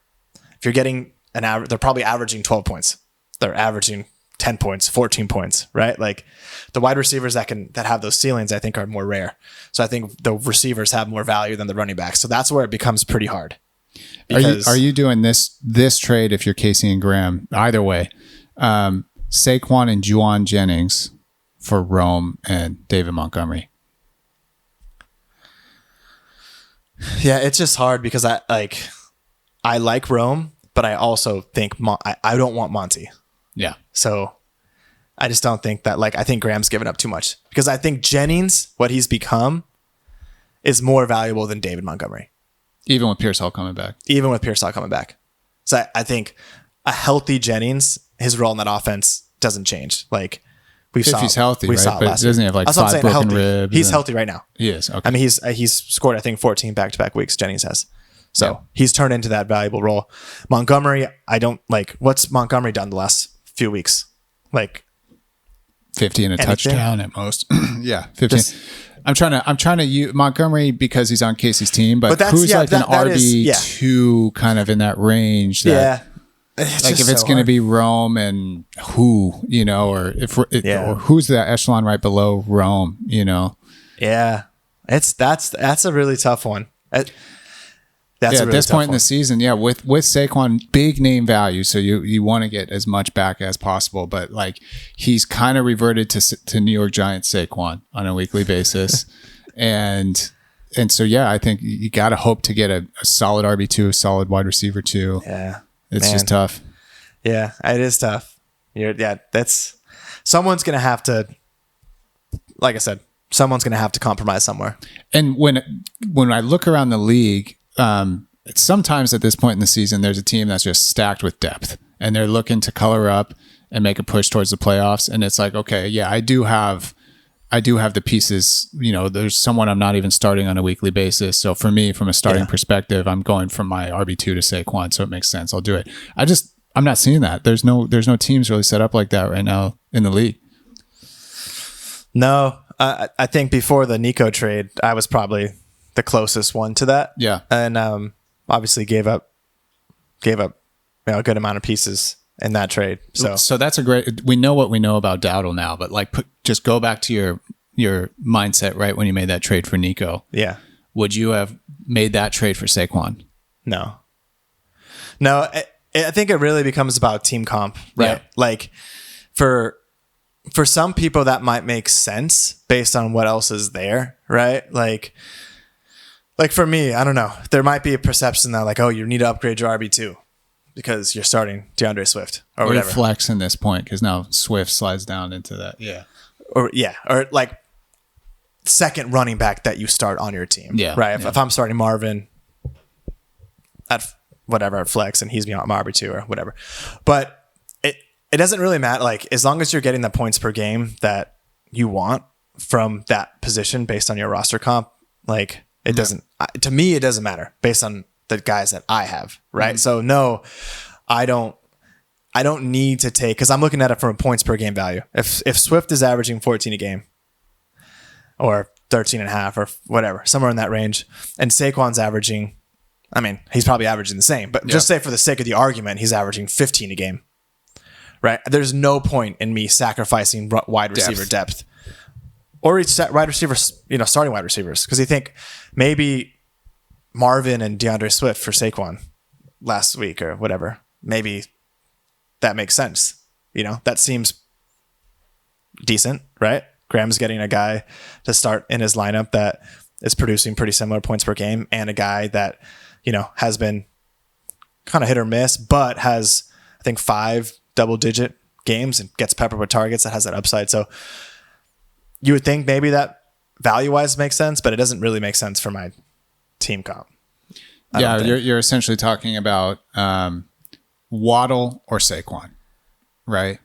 if you're getting an average, they're probably averaging 12 points. They're averaging 10 points, 14 points, right? Like the wide receivers that have those ceilings, I think are more rare. So I think the receivers have more value than the running backs. So that's where it becomes pretty hard. Are you doing this trade if you're Casey and Graham? Either way, Saquon and Juwan Jennings for Rome and David Montgomery. Yeah, it's just hard because I like Rome, but I also think I don't want Monty. Yeah. So I just don't think that, I think Graham's given up too much because I think Jennings, what he's become, is more valuable than David Montgomery. Even with Pierce Hall coming back. So I think a healthy Jennings, his role in that offense doesn't change. Like if he's healthy, we right? saw it But last doesn't he week. have That's what I'm five saying, broken healthy. ribs? He's healthy right now. He is. Okay. I mean, he's scored, I think, 14 back-to-back weeks, Jennings has. So he's turned into that valuable role. Montgomery, I don't like. What's Montgomery done the last few weeks? 50 and a touchdown at most. Yeah, 15. I'm trying to use Montgomery because he's on Casey's team, but who's an RB2 kind of in that range? That, if it's going to be Rome and who, or or who's the echelon right below Rome, Yeah, that's a really tough one. At this point in the season, with Saquon, big name value, so you want to get as much back as possible, but he's kind of reverted to New York Giants Saquon on a weekly basis, and so I think you got to hope to get a solid RB2, a solid wide receiver 2. Yeah, it's just tough. Yeah, it is tough. That's someone's gonna have to, like I said, someone's gonna have to compromise somewhere. And when I look around the league. Sometimes at this point in the season, there's a team that's just stacked with depth and they're looking to color up and make a push towards the playoffs. And it's like, okay, I do have the pieces, there's someone I'm not even starting on a weekly basis. So for me, from a starting perspective, I'm going from my RB2 to Saquon. So it makes sense. I'll do it. I'm not seeing that. There's no teams really set up like that right now in the league. No, I think before the Nico trade, I was probably the closest one to that. Yeah. And obviously gave up a good amount of pieces in that trade. So that's we know what we know about Dowdle now, but just go back to your your mindset right when you made that trade for Nico. Yeah. Would you have made that trade for Saquon? No. I think it really becomes about team comp, right? Yeah. Like for some people that might make sense based on what else is there, right? Like for me, I don't know. There might be a perception that like, oh, you need to upgrade your RB2 because you're starting DeAndre Swift or whatever. Or flex in this point because now Swift slides down into that. Yeah. Or like second running back that you start on your team. Yeah. Right. If I'm starting Marvin at flex and he's beyond my RB2 or whatever. But it doesn't really matter. Like as long as you're getting the points per game that you want from that position based on your roster comp, like it doesn't, to me, it doesn't matter based on the guys that I have. Right. So no, I don't need to take, cause I'm looking at it from a points per game value. If Swift is averaging 14 a game or 13 and a half or whatever, somewhere in that range, and Saquon's averaging, I mean, he's probably averaging the same, but just say for the sake of the argument, he's averaging 15 a game, right? There's no point in me sacrificing wide receiver depth or wide receivers, starting wide receivers. Cause you think maybe Marvin and DeAndre Swift for Saquon last week or whatever, maybe that makes sense. That seems decent, right? Graham's getting a guy to start in his lineup that is producing pretty similar points per game and a guy that, has been kind of hit or miss, but has, I think, 5 double-digit games and gets peppered with targets that has that upside. So you would think maybe that value-wise makes sense, but it doesn't really make sense for my team comp. Yeah, you're essentially talking about Waddle or Saquon, right?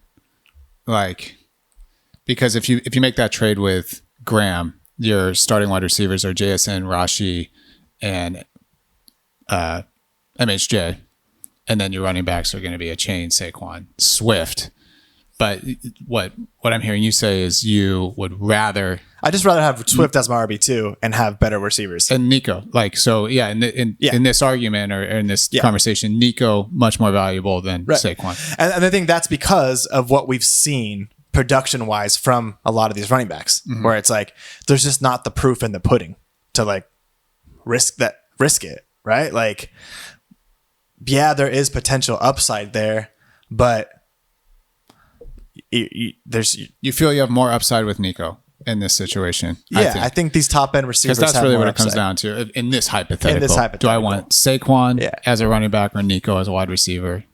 Like, because if you make that trade with Graham, your starting wide receivers are JSN, Rashi, and MHJ, and then your running backs are going to be a chain, Saquon, Swift. But what I'm hearing you say is you would rather... I'd just rather have Swift as my RB2 and have better receivers. And Nico. In this argument or in this conversation, Nico much more valuable than Saquon. And I think that's because of what we've seen production-wise from a lot of these running backs, where it's like, there's just not the proof in the pudding to like risk it, right? Like, yeah, there is potential upside there, but you feel you have more upside with Nico in this situation. Yeah, I think these top end receivers, because that's really what it upside. comes down to in this hypothetical. Do I want Saquon as a running back or Nico as a wide receiver?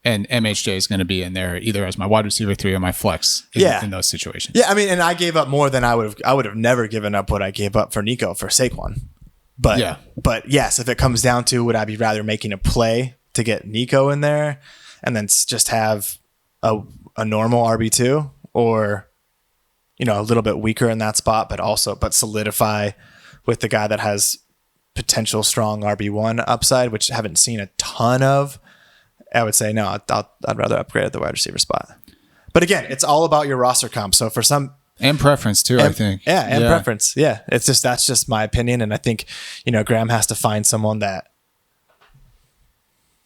And MHJ is going to be in there either as my wide receiver 3 or my flex in those situations. Yeah, I mean, and I gave up more than I would have never given up what I gave up for Nico for Saquon. But yes, if it comes down to, would I be rather making a play to get Nico in there and then just have a normal RB2, or a little bit weaker in that spot, but solidify with the guy that has potential strong RB1 upside, which I haven't seen a ton of. I would say no. I'd rather upgrade at the wide receiver spot. But again, it's all about your roster comp. So for some, and preference too, I think. Yeah, and preference. Yeah, that's just my opinion, and I think Graham has to find someone that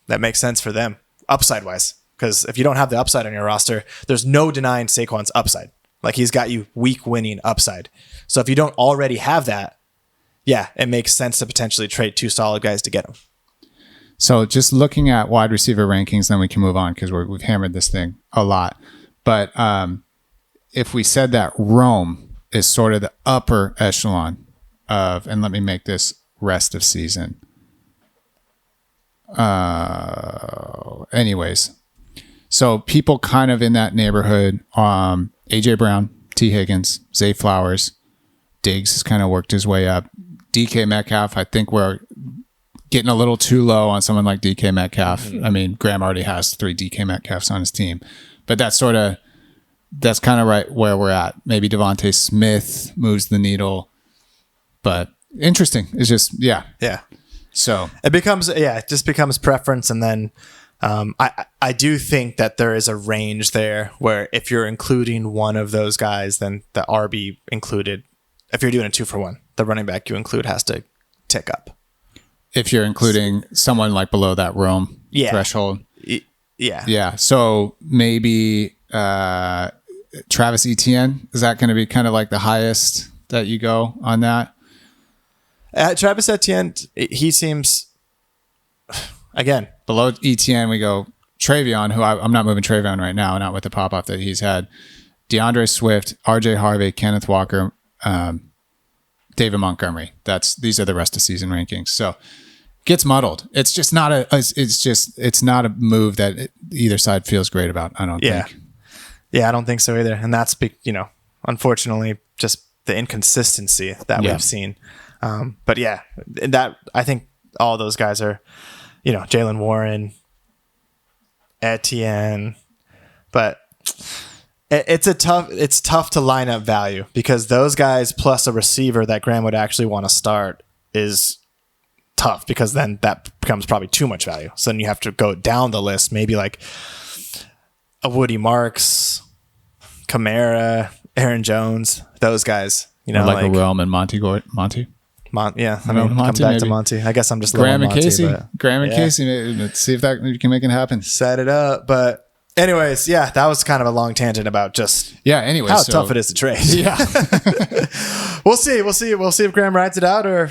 makes sense for them upside wise. Because if you don't have the upside on your roster, there's no denying Saquon's upside. Like, he's got you week winning upside. So if you don't already have that, yeah, it makes sense to potentially trade 2 solid guys to get him. So just looking at wide receiver rankings, then we can move on because we've hammered this thing a lot. But if we said that Rome is sort of the upper echelon of, and let me make this rest of season. Anyways, so people kind of in that neighborhood, AJ Brown, T. Higgins, Zay Flowers, Diggs has kind of worked his way up. DK Metcalf, I think we're getting a little too low on someone like DK Metcalf. I mean, Graham already has 3 DK Metcalfs on his team, but that's kind of right where we're at. Maybe Devontae Smith moves the needle, but interesting. It's just, yeah. So it just becomes preference. And then I do think that there is a range there where if you're including one of those guys, then the RB included, if you're doing a 2-for-1, the running back you include has to tick up. If you're including someone like below that Rome threshold. Yeah. Yeah. So maybe Travis Etienne, is that going to be kind of like the highest that you go on that? Travis Etienne, he seems, again, below Etienne, we go Travion, who I'm not moving Travion right now, not with the pop-off that he's had. DeAndre Swift, RJ Harvey, Kenneth Walker, David Montgomery. These are the rest of season rankings. So gets muddled. It's just not it's not a move that either side feels great about, I don't think. Yeah, I don't think so either. And that's, unfortunately, just the inconsistency that we've seen. But yeah, that I think all those guys are, Jalen Warren, Etienne, but it's tough to line up value because those guys plus a receiver that Graham would actually want to start is tough because then that becomes probably too much value. So then you have to go down the list, maybe like a Woody Marks, Kamara, Aaron Jones, those guys. Like a Realm and Monty. Yeah, I mean, come back maybe. to Monty. I guess I'm just Graham and Monty, Casey. but Graham and Casey. Let's see if that we can make it happen. Set it up. But anyways, yeah, that was kind of a long tangent about just how tough it is to trade. Yeah. We'll see if Graham rides it out or,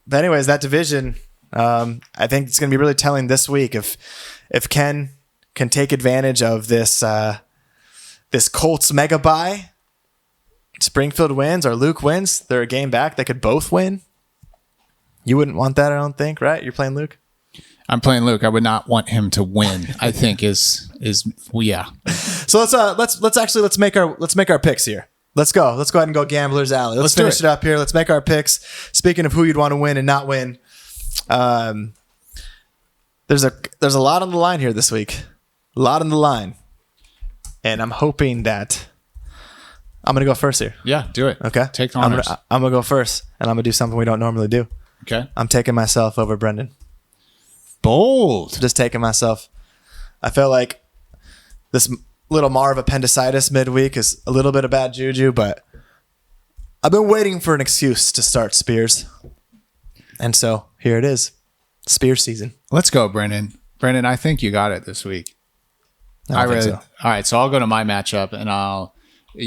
But anyways, that division, I think it's going to be really telling this week if Ken can take advantage of this Colts mega bye. Springfield wins or Luke wins. They're a game back. They could both win. You wouldn't want that, I don't think, right? You're playing Luke? I'm playing Luke. I would not want him to win. I think is yeah. So let's make our picks here. Let's go. Let's go ahead and go Gambler's Alley. Let's finish it up here. Let's make our picks. Speaking of who you'd want to win and not win, there's a lot on the line here this week. A lot on the line. And I'm hoping that I'm going to go first here. Yeah, do it. Okay. Take the honors. I'm going to go first, and I'm going to do something we don't normally do. Okay. I'm taking myself over Brendan. Bold. Just taking myself. I feel like this little Marv appendicitis midweek is a little bit of bad juju, but I've been waiting for an excuse to start Spears. And so here it is. Spears season. Let's go, Brendan. Brendan, I think you got it this week. I think so. All right, so I'll go to my matchup, and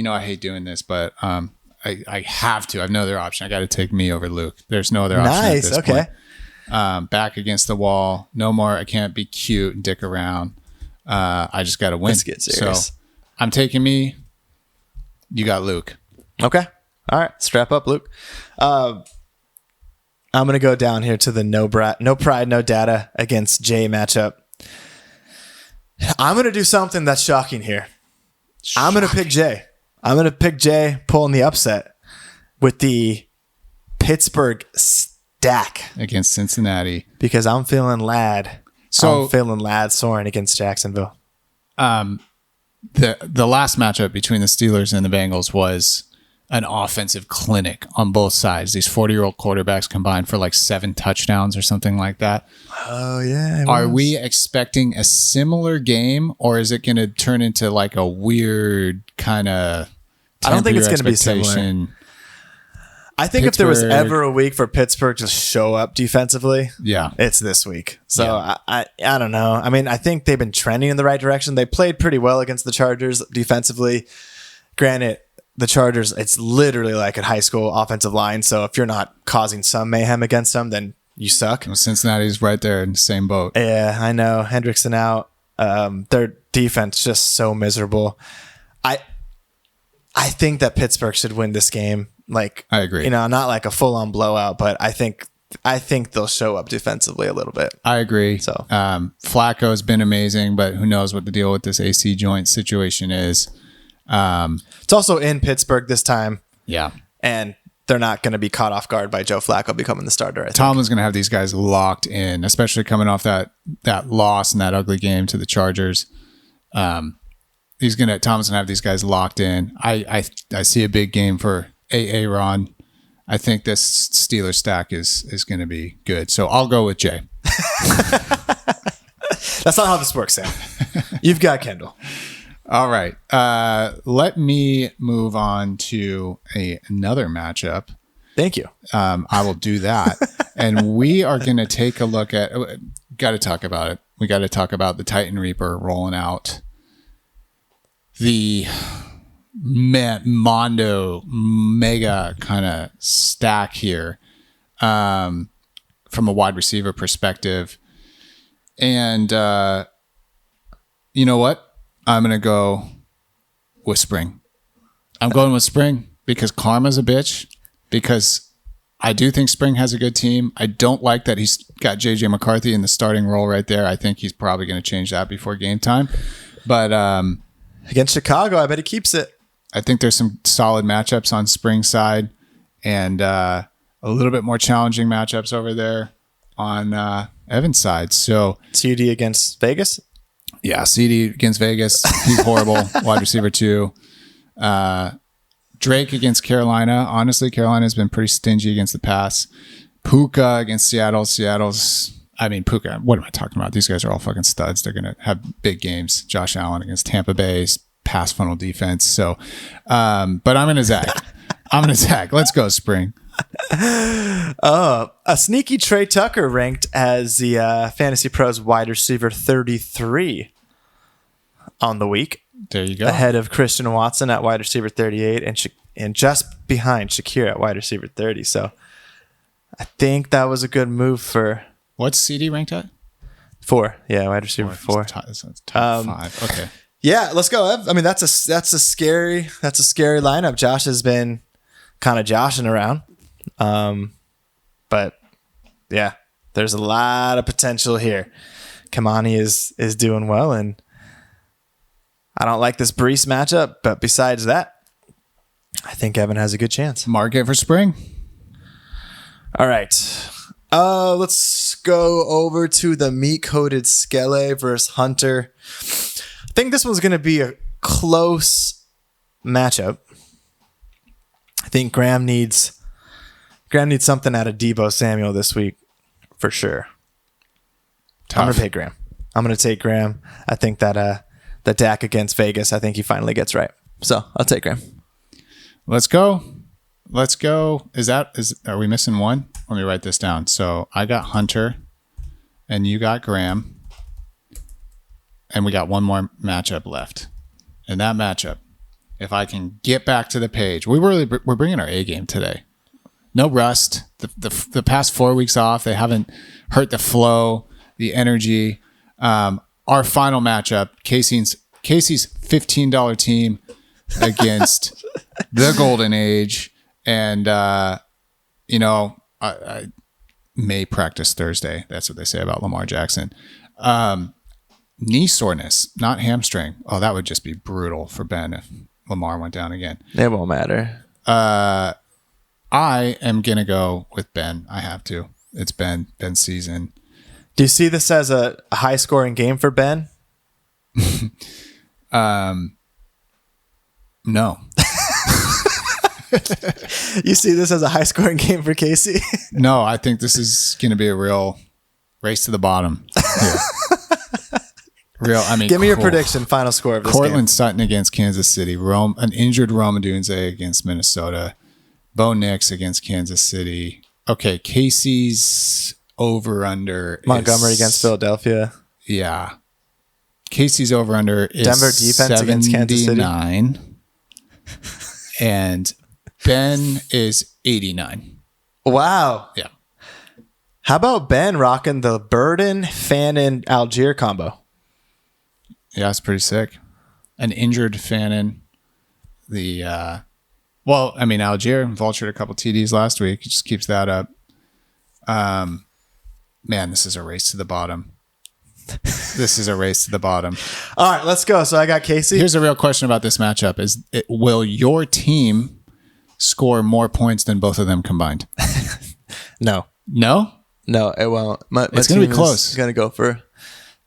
I hate doing this, but I have to. I have no other option. I got to take me over Luke. There's no other option. Nice. At this Okay. point. Back against the wall. No more. I can't be cute and dick around. I just got to win. Let's get serious. So I'm taking me. You got Luke. Okay. All right. Strap up, Luke. I'm going to go down here to the no pride, no data against Jay matchup. I'm going to do something that's shocking here. I'm going to pick Jay. I'm going to pick Jay pulling the upset with the Pittsburgh stack against Cincinnati because I'm feeling lad. I'm feeling lad soaring against Jacksonville. The last matchup between the Steelers and the Bengals was an offensive clinic on both sides. These 40-year-old quarterbacks combined for like 7 touchdowns or something like that. Oh, yeah. Are we expecting a similar game, or is it going to turn into like a weird kind of I don't think it's going to be similar. I think if there was ever a week for Pittsburgh to show up defensively, it's this week. So I don't know. I mean, I think they've been trending in the right direction. They played pretty well against the Chargers defensively. Granted, the Chargers, it's literally like a high school offensive line. So if you're not causing some mayhem against them, then you suck. Well, Cincinnati's right there in the same boat. Yeah, I know. Hendrickson out. Their defense just so miserable. I think that Pittsburgh should win this game. Like, I agree. Not like a full-on blowout, but I think they'll show up defensively a little bit. I agree. So Flacco's been amazing, but who knows what the deal with this AC joint situation is. It's also in Pittsburgh this time. Yeah. And they're not going to be caught off guard by Joe Flacco becoming the starter. Tomlin's going to have these guys locked in, especially coming off that loss and that ugly game to the Chargers. Tomlin's going to have these guys locked in. I see a big game for Aaron. I think this Steelers stack is going to be good. So I'll go with Jay. That's not how this works, Sam. You've got Kendall. All right. Let me move on to another matchup. Thank you. I will do that. And we are going to take a look at, got to talk about it. We got to talk about the Titan Reaper rolling out the mondo mega kind of stack here from a wide receiver perspective. And you know what? I'm going to go with Spring. I'm going with Spring because Karma's a bitch, because I do think Spring has a good team. I don't like that he's got JJ McCarthy in the starting role right there. I think he's probably going to change that before game time. But against Chicago, I bet he keeps it. I think there's some solid matchups on Spring's side and a little bit more challenging matchups over there on Evan's side. So TD against Vegas? Yeah, CD against Vegas. He's horrible. Wide receiver 2. Drake against Carolina. Honestly, Carolina's been pretty stingy against the pass. Puka against Seattle. Puka, what am I talking about? These guys are all fucking studs. They're going to have big games. Josh Allen against Tampa Bay's pass funnel defense. So, but I'm going to zag. Let's go, Spring. A sneaky Trey Tucker ranked as the Fantasy Pros wide receiver 33 on the week. There you go. Ahead of Christian Watson at wide receiver 38 and just behind Shakir at wide receiver 30. So I think that was a good move for... What's CD ranked at? 4. Yeah, wide receiver 4. That's top 5. Okay. Yeah, let's go, Ev. I mean, that's a scary lineup. Josh has been kind of joshing around. But yeah, there's a lot of potential here. Kamani is doing well, and I don't like this Brees matchup, but besides that, I think Evan has a good chance. Market for Spring. All right. Let's go over to the meat-coated Skele versus Hunter. I think this one's going to be a close matchup. I think Graham needs something out of Deebo Samuel this week for sure. I'm going to take Graham. I think that the Dak against Vegas, I think he finally gets right. So I'll take Graham. Let's go. Are we missing one? Let me write this down. So I got Hunter and you got Graham. And we got one more matchup left. And that matchup, if I can get back to the page, we're bringing our A game today. No rust. The past 4 weeks off, they haven't hurt the flow, the energy. Our final matchup, Casey's $15 team against the Golden Age. And, I may practice Thursday. That's what they say about Lamar Jackson. Knee soreness, not hamstring. Oh, that would just be brutal for Ben if Lamar went down again. It won't matter. I am going to go with Ben. I have to. It's Ben's season. Do you see this as a high-scoring game for Ben? No. You see this as a high-scoring game for Casey? No, I think this is going to be a real race to the bottom here. Give me your prediction, final score of this Cortland game. Sutton against Kansas City. An injured Rome Odunze against Minnesota. Bo Nix against Kansas City. Okay, Casey's over-under Montgomery against Philadelphia. Yeah. Casey's over-under is Denver defense against Kansas City. 79. And Ben is 89. Wow. Yeah. How about Ben rocking the Burden, Fannin, Algier combo? Yeah, it's pretty sick. An injured Fannin. Algier vultured a couple TDs last week. He just keeps that up. Man, this is a race to the bottom. All right, let's go. So I got Casey. Here's a real question about this matchup. Will your team score more points than both of them combined? No? No, it won't. It's going to be close. It's going to go for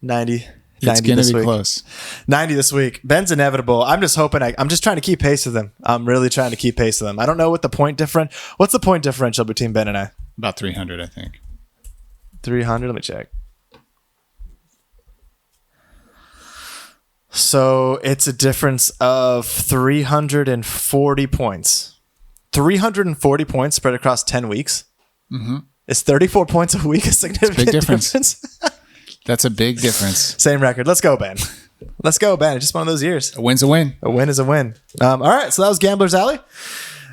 90. It's going to be close. 90 this week. Ben's inevitable. I'm just hoping. I'm just trying to keep pace with them. I'm really trying to keep pace with them. I don't know what the point differential. What's the point differential between Ben and I? About 300, I think. 300. Let me check. So it's a difference of 340 points. 340 points spread across 10 weeks. Mm-hmm. Is 34 points a week a significant difference? That's a big difference. Same record. Let's go, Ben. Let's go, Ben. It's just one of those years. A win's a win. A win is a win. All right, so that was Gambler's Alley.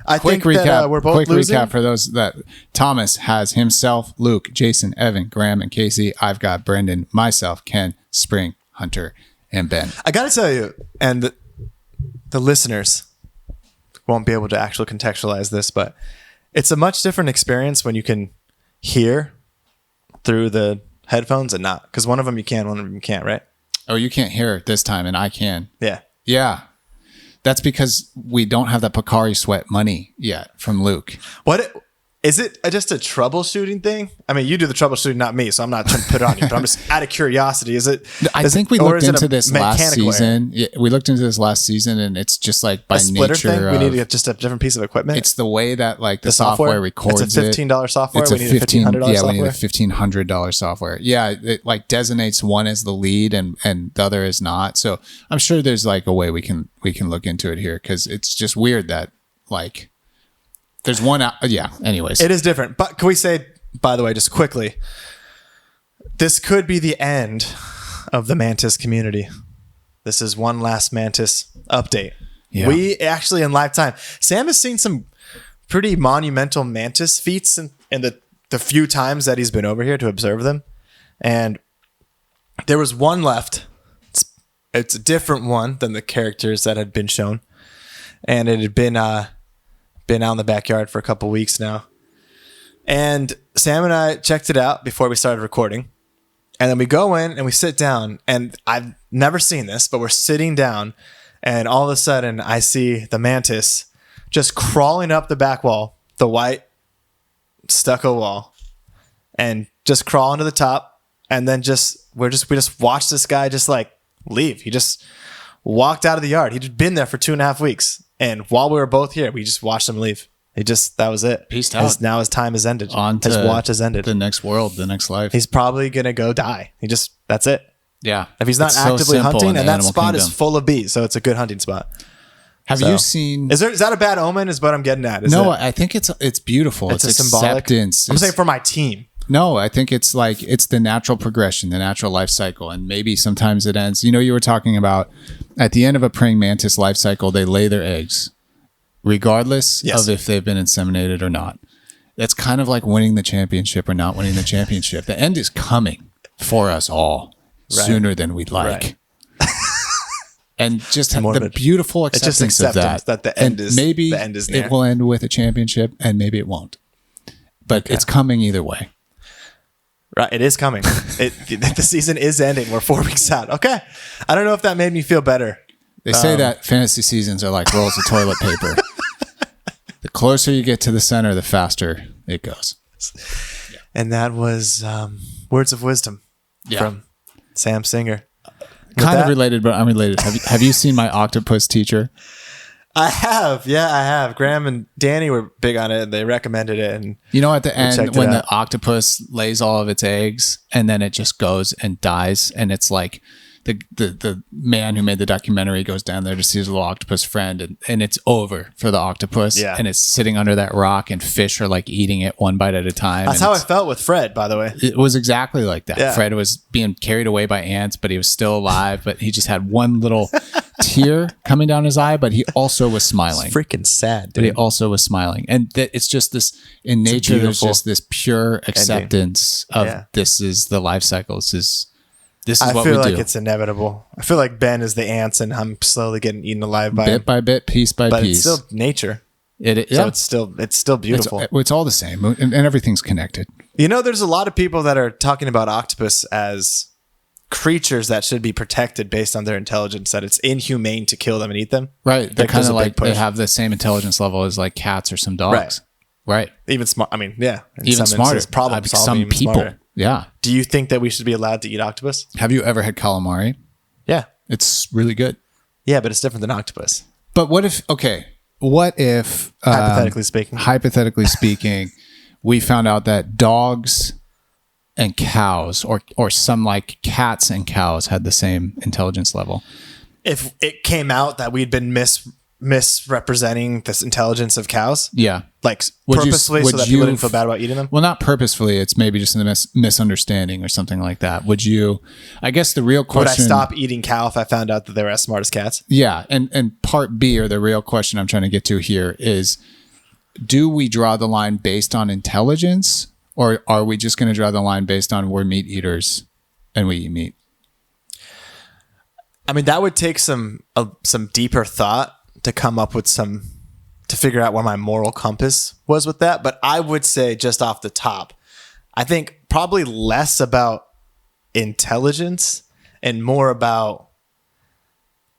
I Quick think recap. that we're both losing. Recap for those that Thomas has himself, Luke, Jason, Evan, Graham, and Casey. I've got Brendan, myself, Ken, Spring, Hunter, and Ben. I got to tell you, and the listeners won't be able to actually contextualize this, but it's a much different experience when you can hear through the headphones and not. Because one of them you can, one of them you can't, right? Oh, you can't hear it this time, and I can. Yeah. Yeah. That's because we don't have that Pocari Sweat money yet from Luke. Is it just a troubleshooting thing? I mean, you do the troubleshooting, not me, so I'm not trying to put it on you, but I'm just out of curiosity. I think we looked into this last season. Yeah, we looked into this last season, and it's just like by nature. Thing? We need to get just a different piece of equipment. It's the way that like the software records it. It's a $15 software. We need a $1,500 software. Yeah, we need a $1,500 software. Yeah, it like designates one as the lead and the other is not. So I'm sure there's like a way we can look into it here because it's just weird that like. There's one out. Yeah. Anyways, it is different. But can we say, by the way, just quickly, this could be the end of the Mantis community. This is one last Mantis update. Yeah. We actually in lifetime, Sam has seen some pretty monumental Mantis feats in the few times that he's been over here to observe them. And there was one left. It's a different one than the characters that had been shown. And it had been out in the backyard for a couple weeks now. And Sam and I checked it out before we started recording. And then we go in and we sit down. And I've never seen this, but we're sitting down. And all of a sudden, I see the mantis just crawling up the back wall, the white stucco wall, and just crawling to the top. And then we just watched this guy just like leave. He just walked out of the yard. He'd been there for 2.5 weeks. And while we were both here, we just watched him leave. That was it. Peace out. Now his time has ended. His watch has ended. The next world, the next life. He's probably going to go die. That's it. Yeah. If he's not actively hunting, and that spot is full of bees, so it's a good hunting spot. Have you seen? Is that a bad omen? Is what I'm getting at? I think it's beautiful. It's a symbolic. Acceptance. I'm saying for my team. No, I think it's like it's the natural progression, the natural life cycle, and maybe sometimes it ends. You were talking about at the end of a praying mantis life cycle, they lay their eggs, regardless of if they've been inseminated or not. That's kind of like winning the championship or not winning the championship. The end is coming for us all sooner than we'd like. Right. And just the beautiful acceptance of that the end is maybe the end is near. It will end with a championship and maybe it won't. But it's coming either way. Right, it is coming. The season is ending. We're 4 weeks out. Okay. I don't know if that made me feel better. They say that fantasy seasons are like rolls of toilet paper. The closer you get to the center, the faster it goes. Yeah. And that was words of wisdom from Sam Singer. Kind of related, but unrelated. Have you seen My Octopus Teacher? I have. Yeah, I have. Graham and Danny were big on it. And they recommended it. And at the end, when the octopus lays all of its eggs and then it just goes and dies. And it's like the man who made the documentary goes down there to see his little octopus friend. And it's over for the octopus. Yeah. And it's sitting under that rock and fish are like eating it one bite at a time. That's how I felt with Fred, by the way. It was exactly like that. Yeah. Fred was being carried away by ants, but he was still alive. But he just had one little tear coming down his eye, but he also was smiling. It's freaking sad, dude. But he also was smiling. And it's just this, in nature, there's just this pure acceptance of this is the life cycle. This is what we do. I feel like it's inevitable. I feel like Ben is the ants and I'm slowly getting eaten alive by bit by bit, piece by piece. But it's still nature. So it's still beautiful. It's all the same and everything's connected. There's a lot of people that are talking about octopus as creatures that should be protected based on their intelligence, that it's inhumane to kill them and eat them. Right. They're kind of like they have the same intelligence level as like cats or some dogs. Right. Even smart. I mean, yeah. Even smarter. Problem solving. Some people. Smarter. Yeah. Do you think that we should be allowed to eat octopus? Have you ever had calamari? Yeah. It's really good. Yeah, but it's different than octopus. But what if hypothetically speaking, we found out that dogs and cows or some like cats and cows had the same intelligence level? If it came out that we'd been misrepresenting this intelligence of cows? Yeah. Like purposefully so that people didn't feel bad about eating them? Well, not purposefully. It's maybe just a misunderstanding or something like that. Would you, I guess the real question. Would I stop eating cow if I found out that they were as smart as cats? Yeah. And part B, or the real question I'm trying to get to here is, do we draw the line based on intelligence, or are we just going to draw the line based on we're meat eaters and we eat meat? I mean, that would take some deeper thought to come up with to figure out where my moral compass was with that. But I would say just off the top, I think probably less about intelligence and more about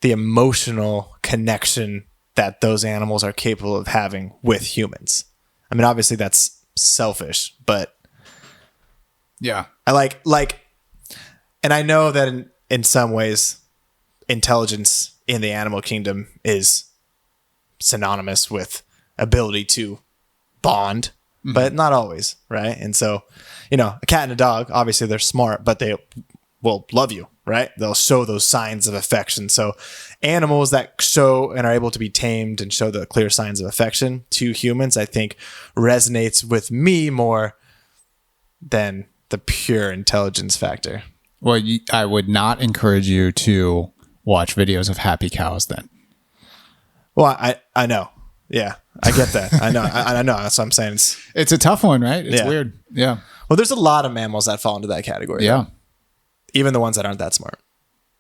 the emotional connection that those animals are capable of having with humans. I mean, obviously that's selfish, but yeah, I like, and I know that in some ways, intelligence in the animal kingdom is synonymous with ability to bond, but not always, right? And so, a cat and a dog, obviously they're smart, but they will love you, right? They'll show those signs of affection. So animals that show and are able to be tamed and show the clear signs of affection to humans, I think resonates with me more than the pure intelligence factor. Well, I would not encourage you to watch videos of happy cows then. Well, I know. Yeah, I get that. I know. I know. That's what I'm saying. It's a tough one, right? It's weird. Yeah. Well, there's a lot of mammals that fall into that category. Yeah. Even the ones that aren't that smart.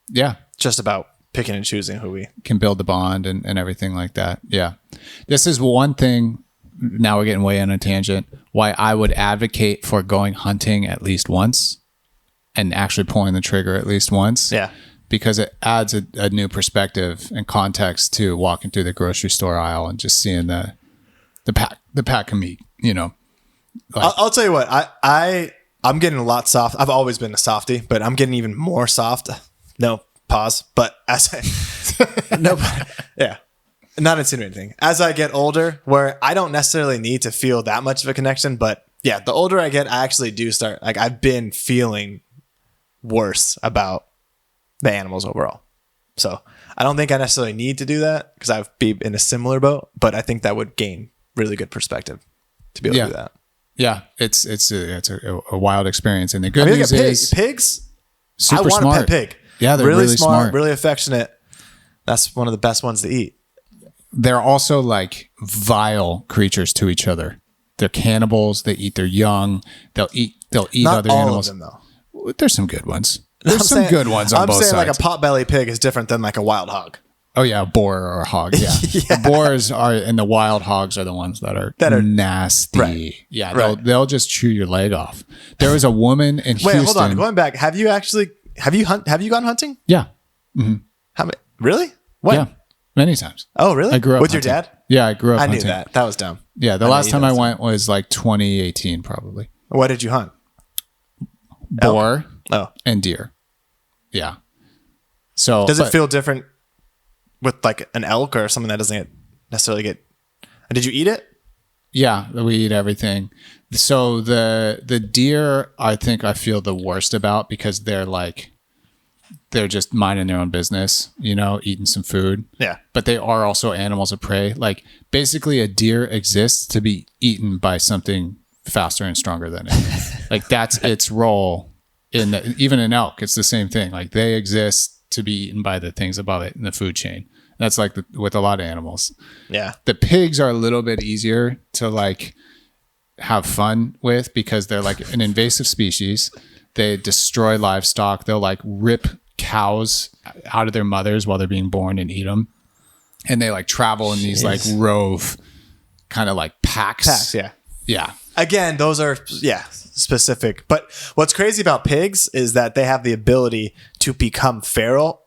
Yeah. Just about picking and choosing who we can build the bond and everything like that. Yeah. This is one thing. Now we're getting way on a tangent. Why I would advocate for going hunting at least once and actually pulling the trigger at least once. Yeah. Because it adds a new perspective and context to walking through the grocery store aisle and just seeing the pack of meat, Like, I'll tell you what, I'm getting a lot soft. I've always been a softie, but I'm getting even more soft. No, pause. But yeah, not insinuating anything. As I get older, where I don't necessarily need to feel that much of a connection, but yeah, the older I get, I actually do start, like, I've been feeling worse about the animals overall. So I don't think I necessarily need to do that because I'd be in a similar boat, but I think that would gain really good perspective to be able to do that. Yeah, it's a wild experience, and the good news is pigs. Super I want smart. a pet pig. Yeah, they're really smart, really affectionate. That's one of the best ones to eat. They're also like vile creatures to each other. They're cannibals. They eat their young. They'll eat Not other all animals. Of them, though. There's some good ones. There's some good ones on both sides. I'm saying like a potbelly pig is different than like a wild hog. Oh yeah, a boar or a hog. Yeah, Yeah. The boars are, and the wild hogs are the ones that are nasty. Right. Yeah, they'll just chew your leg off. There was a woman in Houston. Wait, hold on. Going back, have you gone hunting? Yeah. How many? Really? When? Yeah, many times. Oh, really? I grew up with hunting. your dad. Yeah, I grew up. I knew hunting. that. That was dumb. Yeah, the last time I went was like 2018, probably. What did you hunt? Boar Elk. and deer. Yeah. So does it feel different with like an elk or something that doesn't necessarily get? Did you eat it? Yeah, we eat everything. So the deer, I think I feel the worst about because they're just minding their own business, eating some food. Yeah. But they are also animals of prey. Like basically a deer exists to be eaten by something faster and stronger than it. Like that's its role even an elk, it's the same thing. Like they exist to be eaten by the things above it in the food chain. That's like with a lot of animals. Yeah. The pigs are a little bit easier to like have fun with because they're like an invasive species. They destroy livestock. They'll like rip cows out of their mothers while they're being born and eat them. And they like travel in these like rove kind of like packs. Yeah. Yeah. Again, those are, specific. But what's crazy about pigs is that they have the ability to become feral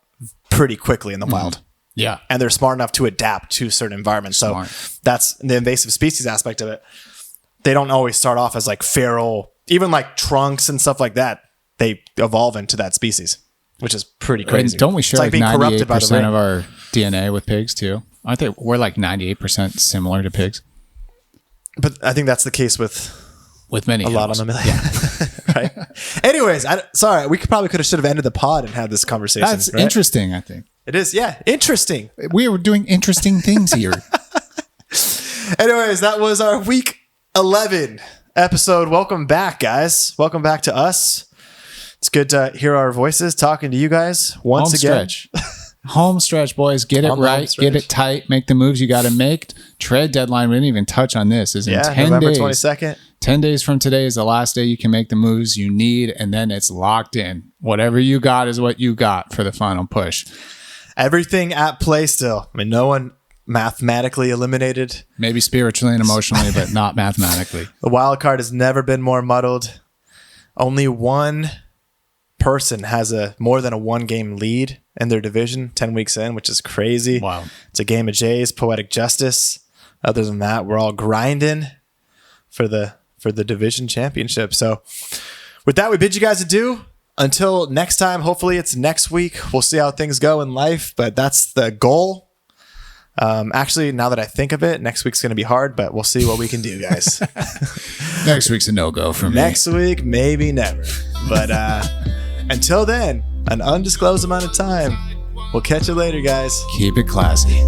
pretty quickly in the wild. Yeah. And they're smart enough to adapt to certain environments. So that's the invasive species aspect of it. They don't always start off as like feral, even like trunks and stuff like that. They evolve into that species, which is pretty crazy. And don't we share like like being corrupted by the 98% of our DNA with pigs too? Aren't they? We're like 98% similar to pigs. But I think that's the case with many a lot of them. Yeah. Right. Anyways, sorry, we should have ended the pod and had this conversation. That's interesting, I think. It is, yeah, interesting. We were doing interesting things here. Anyways, that was our week 11 episode. Welcome back, guys. Welcome back to us. It's good to hear our voices talking to you guys once again. Stretch. Home stretch, boys. Get it right. Get it tight. Make the moves you got to make. Trade deadline. We didn't even touch on this. Is in 10 November days. 22nd. 10 days from today is the last day you can make the moves you need, and then it's locked in. Whatever you got is what you got for the final push. Everything at play still. I mean, no one mathematically eliminated. Maybe spiritually and emotionally, but not mathematically. The wild card has never been more muddled. Only one person has more than a 1-game lead in their division 10 weeks in, which is crazy. Wow. It's a game of Jays, poetic justice. Other than that, we're all grinding for the division championship. So with that, we bid you guys adieu. Until next time, hopefully it's next week. We'll see how things go in life, but that's the goal. Actually, now that I think of it, next week's going to be hard, but we'll see what we can do, guys. Next week's a no-go for me. Next week, maybe never. But until then, an undisclosed amount of time. We'll catch you later, guys. Keep it classy.